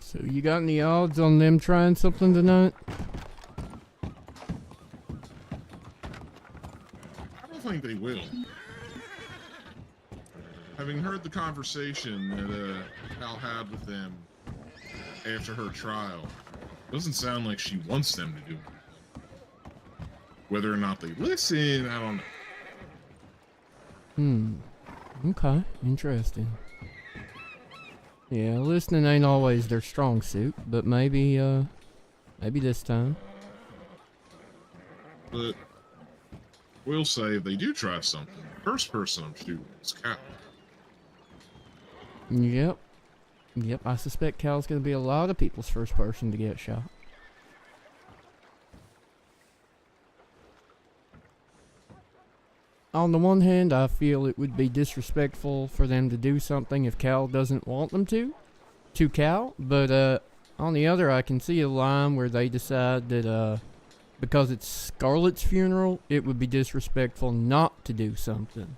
So you got any odds on them trying something tonight? I don't think they will. Having heard the conversation that Al had with them after her trial, doesn't sound like she wants them to do anything. Whether or not they listen, I don't know. Okay, interesting. Yeah, listening ain't always their strong suit, but maybe this time. But we'll say if they do try something, the first person I'm shooting is Cal. Yep. Yep, I suspect Cal's gonna be a lot of people's first person to get shot. On the one hand, I feel it would be disrespectful for them to do something if Cal doesn't want them to Cal, but on the other, I can see a line where they decide that because it's Scarlett's funeral, it would be disrespectful not to do something.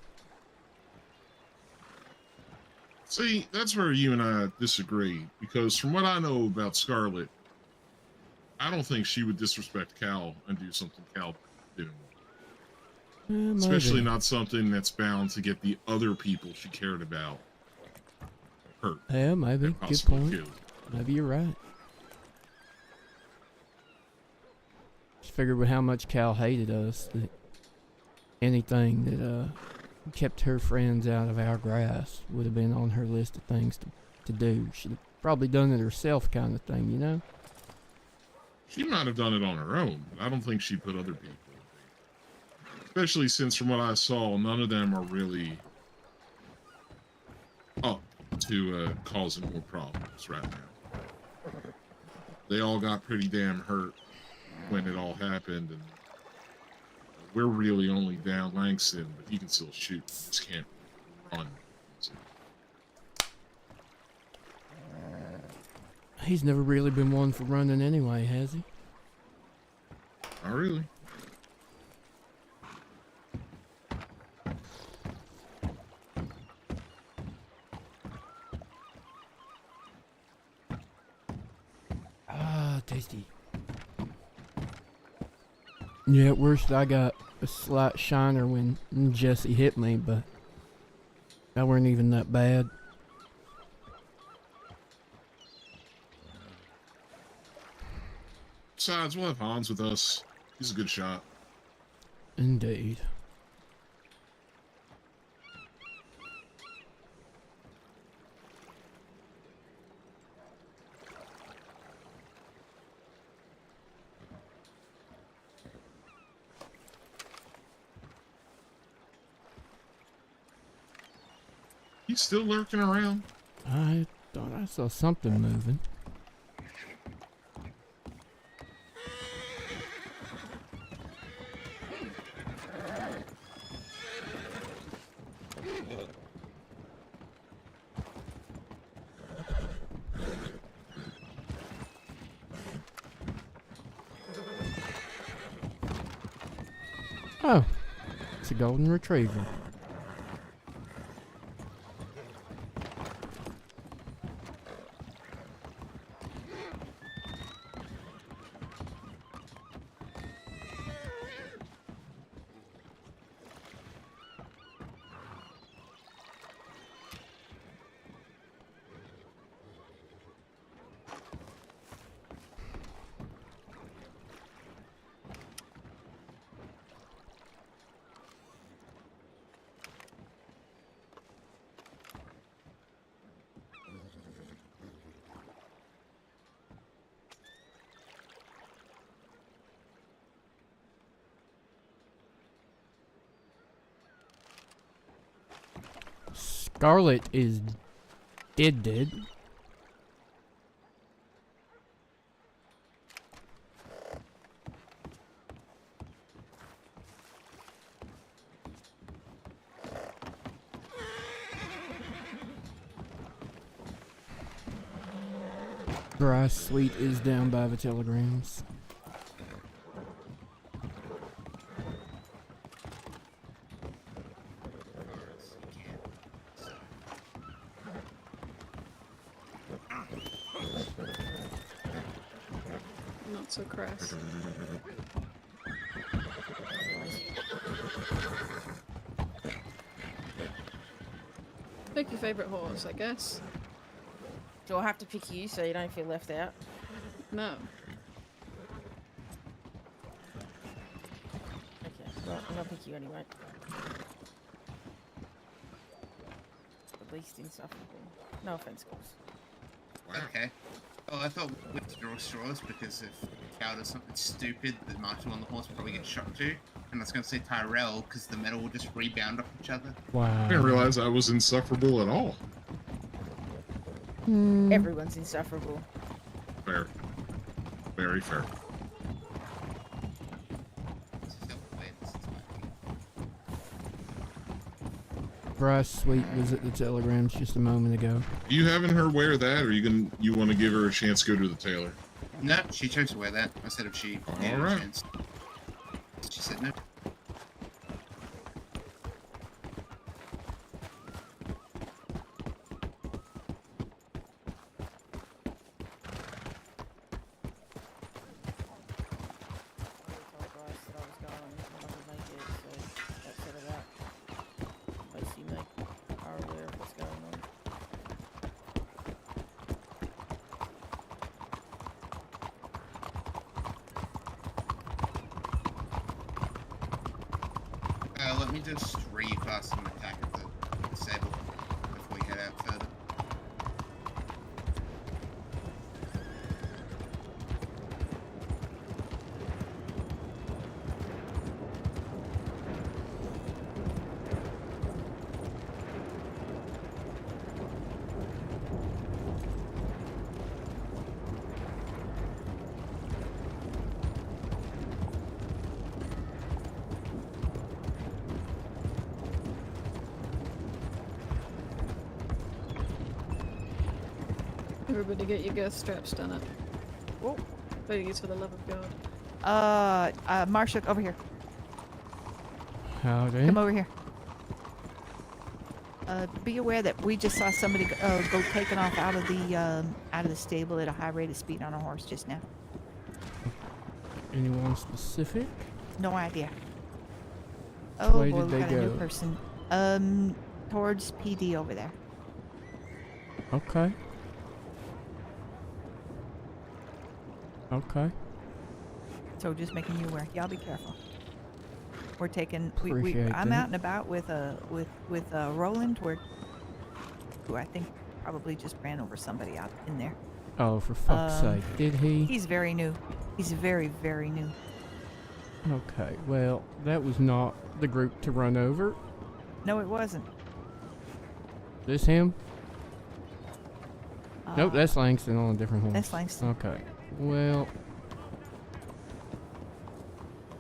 See, that's where you and I disagree, because from what I know about Scarlett, I don't think she would disrespect Cal and do something Cal didn't want. Especially not something that's bound to get the other people she cared about hurt. Yeah, maybe. Good point. Killed. Maybe you're right. Just figured with how much Cal hated us, that anything that kept her friends out of our grass would have been on her list of things to do. She'd have probably done it herself, kind of thing, you know? She might have done it on her own, but I don't think she put other people. Especially since, from what I saw, none of them are really up to causing more problems right now. They all got pretty damn hurt when it all happened, and we're really only down Langston, but he can still shoot. He just can't run. He's never really been one for running anyway, has he? Not really. Ah, tasty. Yeah, at worst I got a slight shiner when Jesse hit me, but that weren't even that bad. Besides, we'll have Hans with us. He's a good shot. Indeed. He's still lurking around. I thought I saw something moving. Oh, it's a golden retriever. Scarlett is dead. Bryce Sweet is down by the telegrams. not so crass. Pick your favorite horse, I guess. Do I have to pick you so you don't feel left out? No. Okay, well, I'm gonna pick you anyway. The least insufferable. No offense, guys. Okay. Oh, I thought we had to draw straws because if Cow does something stupid, the marshal on the horse will probably get shot too. And I was going to say Tyrell because the metal will just rebound off each other. Wow. I didn't realize I was insufferable at all. Everyone's insufferable. Fair. Very fair. Bryce Sweet was at the telegrams just a moment ago. You having her wear that, or you want to give her a chance to go to the tailor? No, she chose to wear that. I said if she needed Alright. a chance. She said no. Let me just recast an attack at the disable before we head out further. Everybody get your girth straps done up. Oh. Ladies, for the love of God. Marshak, over here. Howdy. Come over here. Be aware that we just saw somebody go taken off out of the stable at a high rate of speed on a horse just now. Anyone specific? No idea. Which Oh way boy, did we they got a new go? person. Towards PD over there. Okay. Okay. So just making you aware. Y'all be careful. We're taking. Appreciate I'm that. out and about with Roland, who I think probably just ran over somebody out in there. Oh, for fuck's sake. Did he? He's very new. He's very, very new. Okay, well, that was not the group to run over. No, it wasn't. This him? Nope, that's Langston on a different horse. That's Langston. Okay, well...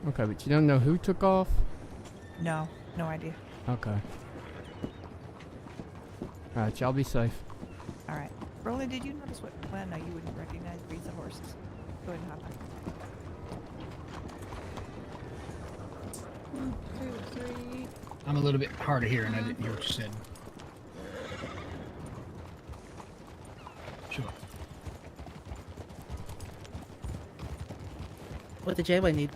Okay, but you don't know who took off? No, no idea. Okay. Alright, y'all be safe. All right. Roland, did you notice what? Well, no, you wouldn't recognize breeds of horses. Go ahead and hop on. 1, 2, 3. I'm a little bit hard of hearing. I didn't hear what you said. Sure. What did J-Way need?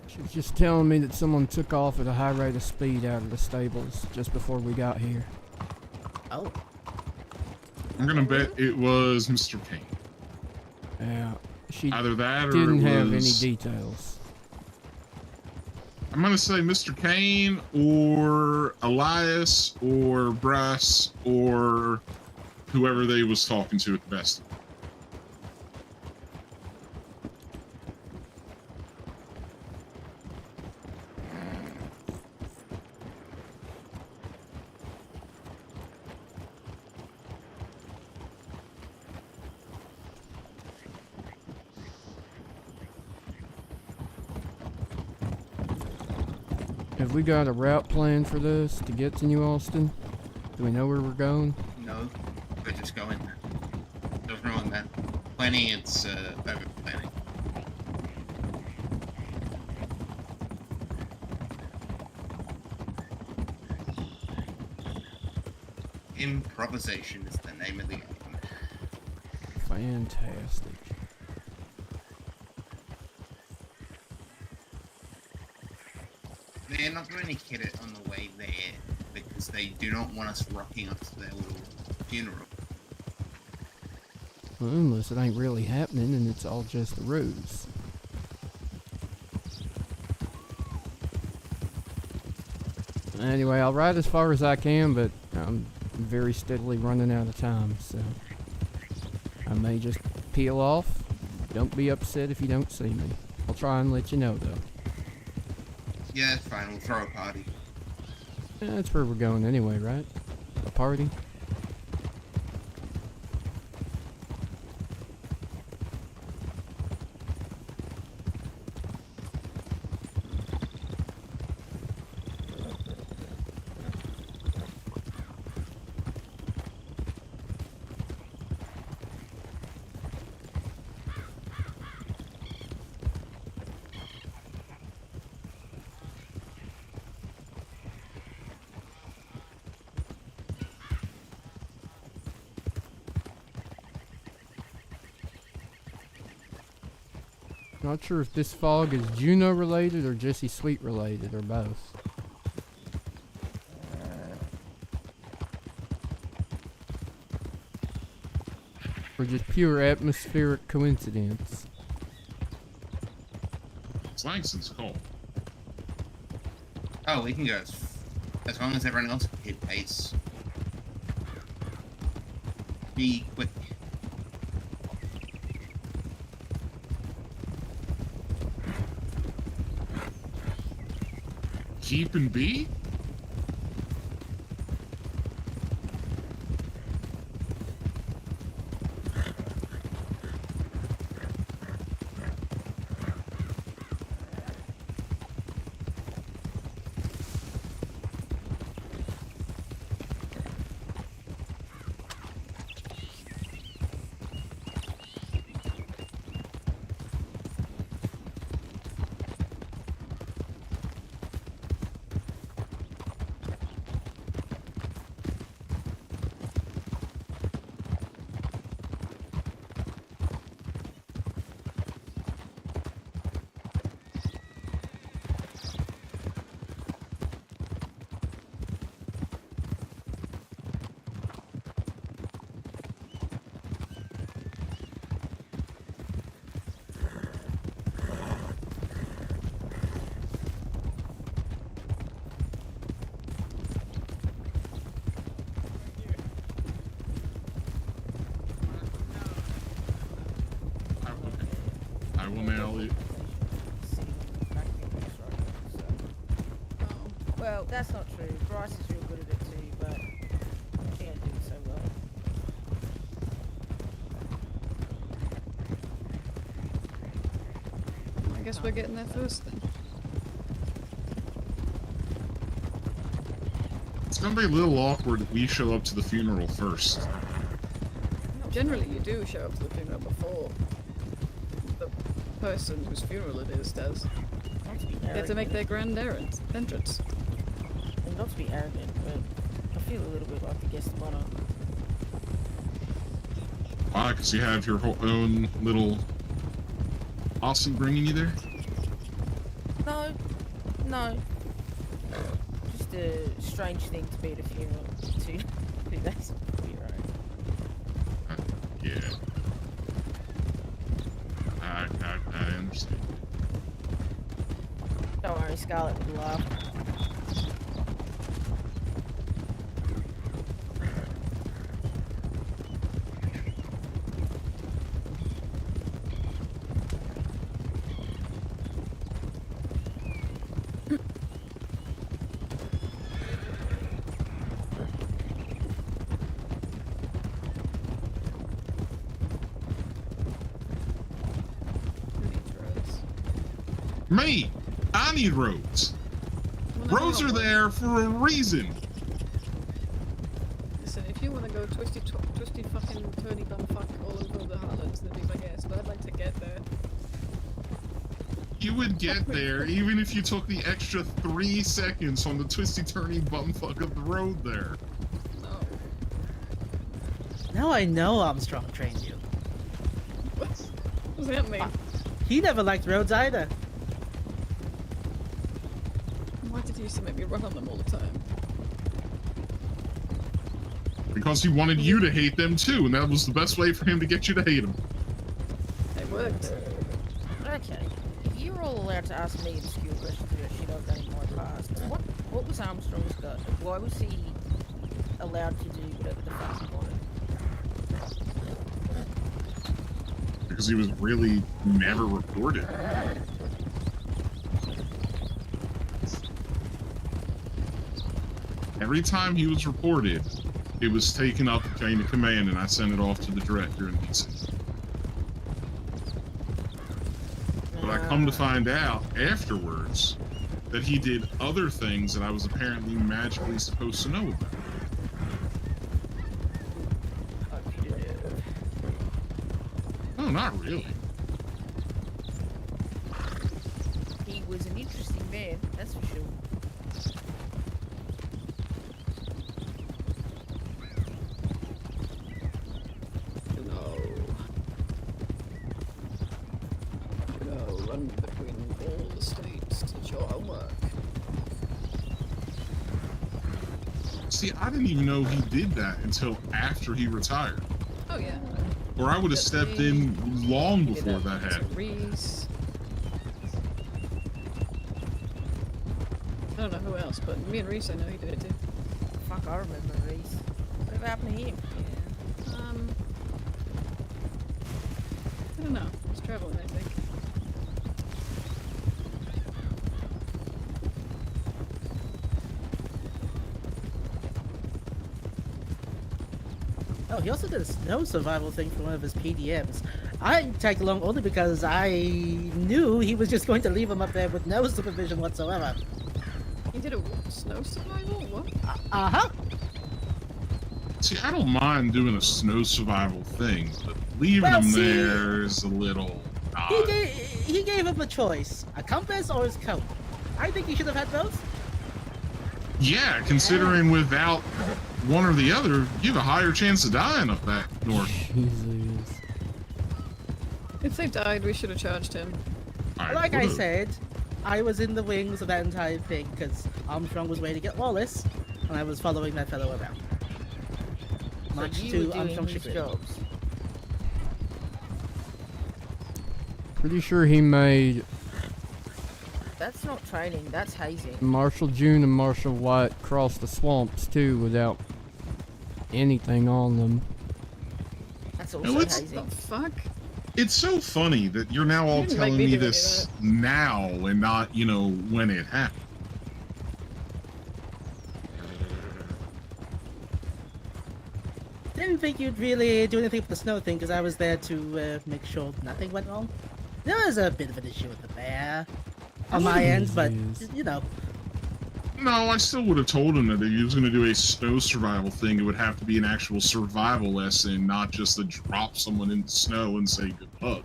She was just telling me that someone took off at a high rate of speed out of the stables just before we got here. Oh. I'm gonna bet it was Mr. Kane. Yeah, she Either that or didn't it have any was- details. I'm gonna say Mr. Kane or Elias or Bryce or whoever they was talking to at the best. Have we got a route plan for this to get to New Austin? Do we know where we're going? No, we're just going. There's no wrong then. Planning, it's over planning. Improvisation is the name of the game. Fantastic. They're not going to hit it on the way there because they do not want us rocking up to their little funeral. Well, unless it ain't really happening and it's all just a ruse. Anyway, I'll ride as far as I can, but I'm very steadily running out of time, so I may just peel off. Don't be upset if you don't see me. I'll try and let you know, though. Yeah, it's fine. We'll throw a party. Yeah, that's where we're going anyway, right? A party? Not sure if this fog is Juno related or Jesse Sweet related or both. Or just pure atmospheric coincidence. It's nice and cold. Oh, we can go as long as everyone else can hit pace. Be quick. Keep and be? I will nail it. Well, that's not true. Bryce is real good at it too, but he can't do it so well. I guess we're getting there first then. It's gonna be a little awkward if we show up to the funeral first. Generally, you do show up to the funeral before the person whose funeral it is does. Not to be They have to arrogant. make their grand entrance. And not to be arrogant, but I feel a little bit like the guest of honor. Why? Because you have your own little Aussie bringing you there? No, no. Just a strange thing to be at a funeral 2 days before your own. Yeah. I understand. Don't worry, Scarlett would laugh. Me! I need roads. Roads are there for a reason. Listen, if you want to go twisty fucking turny bumfuck all over the Highlands, then be my guest, but I'd like to get there. You would get there even if you took the extra 3 seconds on the twisty-turny bumfuck of the road there. No. Now I know Armstrong trained you. What does that mean? He never liked roads either. What? did he used to make me run on them all the time? Because he wanted you to hate them too, and that was the best way for him to get you to hate him. It worked. Okay. If you're all allowed to ask me obscure questions about shit I've done in my past, what was Armstrong's gut? Why was he allowed to do whatever the fuck he wanted? Because he was really never reported. Every time he was reported, it was taken up the chain of command, and I sent it off to the director in DC. But I come to find out afterwards that he did other things that I was apparently magically supposed to know about. No, not really. He was an interesting man, that's for sure. Run between all the states. It's your homework. See, I didn't even know he did that until after he retired. Oh yeah. Or I would have stepped in long before that happened. Reese. I don't know who else, but me and Reese, I know he did it too. Fuck, I remember Reese. Whatever happened to him? Yeah. I don't know. He's traveling, I think. Oh, he also did a snow survival thing for one of his PDMs. I tagged along only because I knew he was just going to leave him up there with no supervision whatsoever. He did a snow survival? What? Uh-huh. See, I don't mind doing a snow survival thing, but leaving him there is a little odd. He gave him a choice, a compass or his coat. I think he should have had both. Yeah, considering without one or the other, you have a higher chance of dying up that north. Jesus. If they died, we should have charged him. Like I said, I was in the wings of that entire thing because Armstrong was waiting at Wallace, and I was following that fellow around. Much to Armstrong's chagrin. Pretty sure he made That's not training, that's hazing. Marshall June and Marshall White cross the swamps too without anything on them. That's also No, it's- hazing. What the fuck? It's so funny that you're now all You didn't telling make me me do any this of now and not, you know, when it happened. Didn't think you'd really do anything with the snow thing because I was there to make sure nothing went wrong. There was a bit of an issue with the bear on my end, but you know. No, I still would have told him that if he was going to do a snow survival thing, it would have to be an actual survival lesson, not just to drop someone in the snow and say good luck.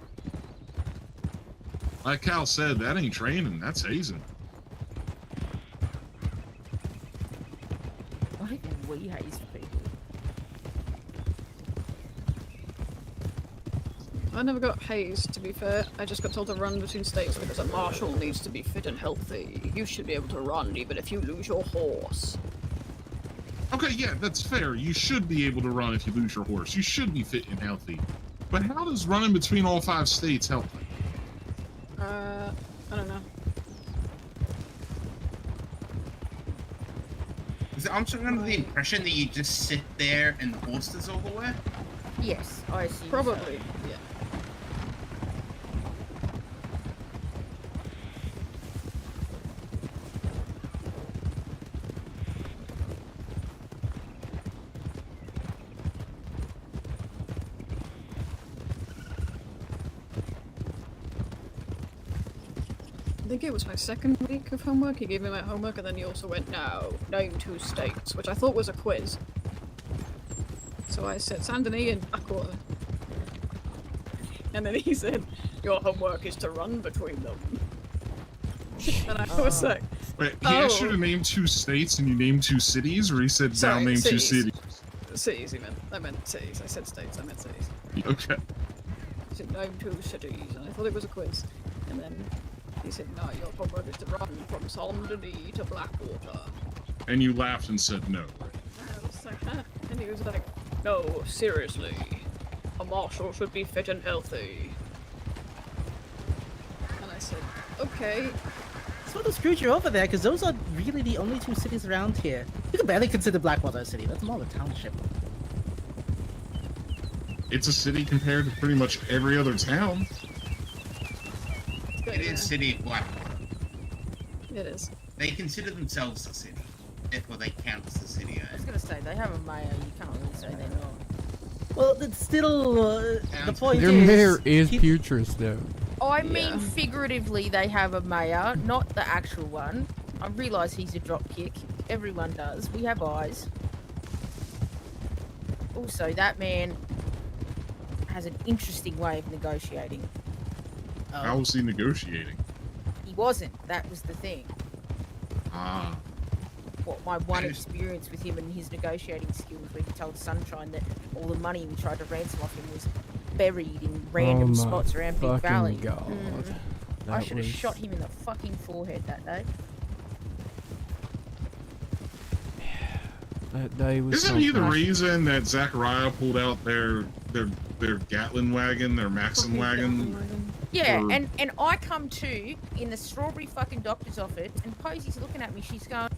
Like Cal said, that ain't training, that's hazing. Why do we haze people? I never got hazed, to be fair. I just got told to run between states because a marshal needs to be fit and healthy. You should be able to run even if you lose your horse. Okay, yeah, that's fair. You should be able to run if you lose your horse. You should be fit and healthy. But how does running between all 5 states help? I don't know. Is Armstrong under the impression that you just sit there and the horse does all the work? Yes, I assume Probably, so. yeah. I think it was my second week of homework. He gave me my homework and then he also went, no, name 2 states, which I thought was a quiz. So I said Saint Denis and Blackwater. And then he said, your homework is to run between them. And I was like, Wait, he asked you to name 2 states and you named 2 cities, or he said now name 2 cities? Cities, he meant. I meant cities. I said states, I meant cities. Okay. He said name 2 cities, and I thought it was a quiz. And then He said, no, you're promoted to run from Saint-Denis to Blackwater. And you laughed and said no. And I was like, huh? And he was like, no, seriously. A marshal should be fit and healthy. And I said, okay. So what screwed you over there? Because those are really the only two cities around here. You can barely consider Blackwater a city. That's more of a township. It's a city compared to pretty much every other town. It is City of Blackwater. It is. They consider themselves a city. Therefore, they count as a city. I was gonna say, they have a mayor, you can't really say they're not. Well, it's still, the point Their is... mayor is putrid, though. I mean, figuratively, they have a mayor, not the actual one. I realise he's a dropkick. Everyone does. We have eyes. Also, that man has an interesting way of negotiating. How was he negotiating? He wasn't. That was the thing. Ah. What my one experience with him and his negotiating skills, where he told Sunshine that all the money we tried to ransom off him was buried in random spots around Big Valley. God. I should have shot him in the fucking forehead that day. That day was. Isn't he the reason that Zachariah pulled out their Gatlin wagon, their Maxim wagon? Yeah, and I come to in the strawberry fucking doctor's office, and Posey's looking at me. She's going,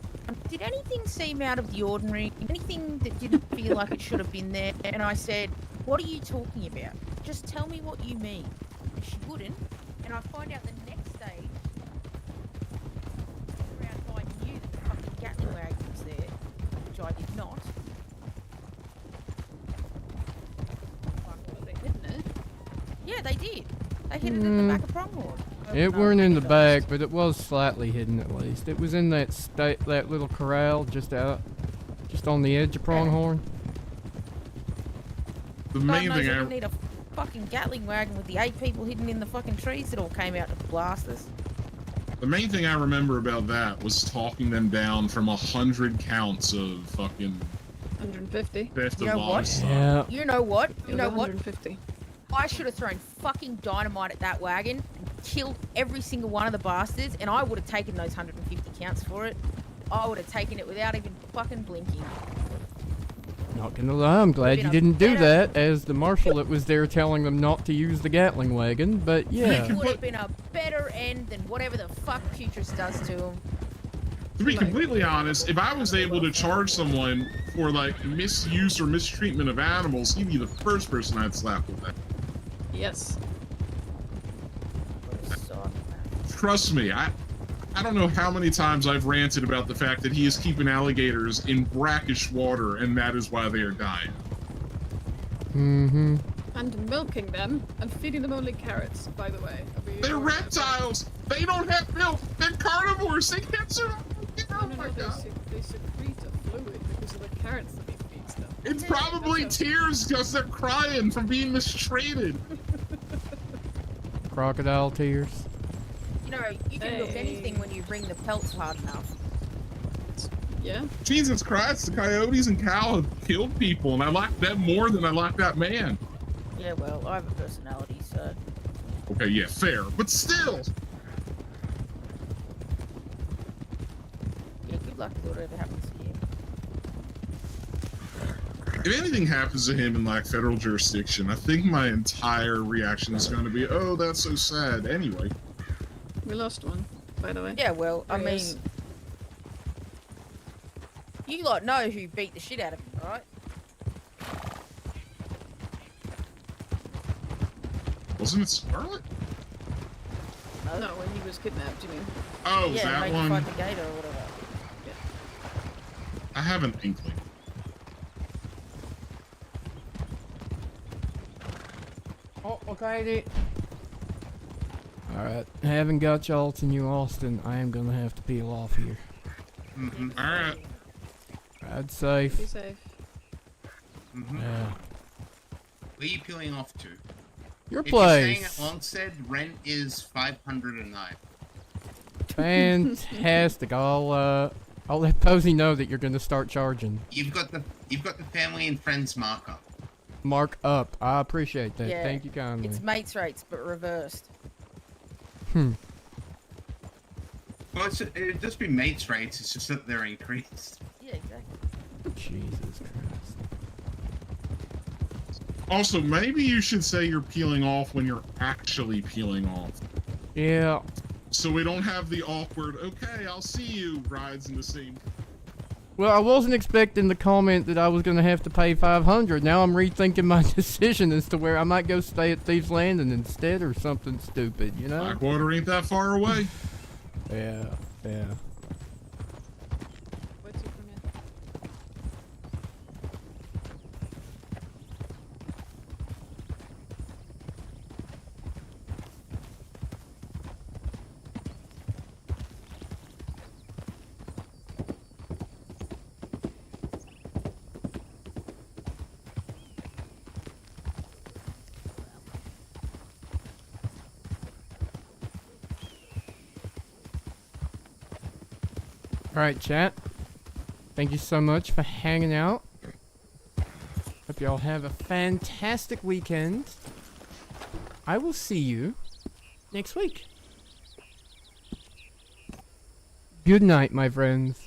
"Did anything seem out of the ordinary? Anything that didn't feel like it should have been there?" And I said, "What are you talking about? Just tell me what you mean." And she wouldn't, and I find out the next day, around I knew that the fucking Gatling wagon was there, which I did not. Yeah, they did. They hid it in the back of Pronghorn. It weren't in the back, but it was slightly hidden at least. It was in that that little corral just on the edge of Pronghorn. The God main knows thing we I didn't need a fucking Gatling wagon with the 8 people hidden in the fucking trees that all came out to blast us. The main thing I remember about that was talking them down from 100 counts of fucking 150. theft You of know what? livestock. Yeah. You know what? You know what? 150. I should have thrown fucking dynamite at that wagon and killed every single one of the bastards, and I would have taken those 150 counts for it. I would have taken it without even fucking blinking. Not gonna lie, I'm glad you didn't do that as the marshal that was there telling them not to use the Gatling wagon, but yeah. It would have been a better end than whatever the fuck Putris does to him. To be completely honest, if I was able to charge someone for like misuse or mistreatment of animals, he'd be the first person I'd slap with that. Yes. Trust me, I don't know how many times I've ranted about the fact that he is keeping alligators in brackish water, and that is why they are dying. Mm-hmm. And milking them and feeding them only carrots, by the way. They're reptiles! They don't have milk! They're carnivores! They can't survive! Oh my God. They secrete a fluid because of the carrots that he feeds them. It's probably tears because they're crying from being mistreated. Crocodile tears. You know, you can milk anything when you bring the pelts hard enough. Yeah? Jesus Christ, the coyotes and cow have killed people, and I like them more than I like that man. Yeah, well, I have a personality, so... Okay, yeah, fair, but still! Yeah, good luck with whatever happens to you. If anything happens to him in, like, federal jurisdiction, I think my entire reaction is going to be, oh, that's so sad. Anyway. We lost one, by the way. Yeah, well, I There he mean... is. You lot know who beat the shit out of him, right? Wasn't it Scarlet? No, when he was kidnapped, you mean? Oh, yeah, that made one? you fight the gator or whatever. I have an inkling. Oh, okay. Alright, having got y'all to New Austin, I am gonna have to peel off here. Alright. Ride safe. Be safe. Yeah. Where are you peeling off to? Your if you're staying place. at Longstead, rent is 500 a night. Fantastic. I'll let Posey know that you're gonna start charging. You've got the family and friends markup. Mark up. I appreciate that. Yeah, Thank you kindly. It's mates rates, but reversed. Well, it'd just be mates rates. It's just that they're increased. Yeah, exactly. Jesus Christ. Also, maybe you should say you're peeling off when you're actually peeling off. Yeah. So we don't have the awkward, okay, I'll see you rides in the same. Well, I wasn't expecting the comment that I was going to have to pay $500. Now I'm rethinking my decision as to where I might go stay at Thieves Landing instead or something stupid, you know? Blackwater ain't that far away. Yeah, yeah. What's your permit? Alright, chat. Thank you so much for hanging out. Hope y'all have a fantastic weekend. I will see you next week. Good night, my friends.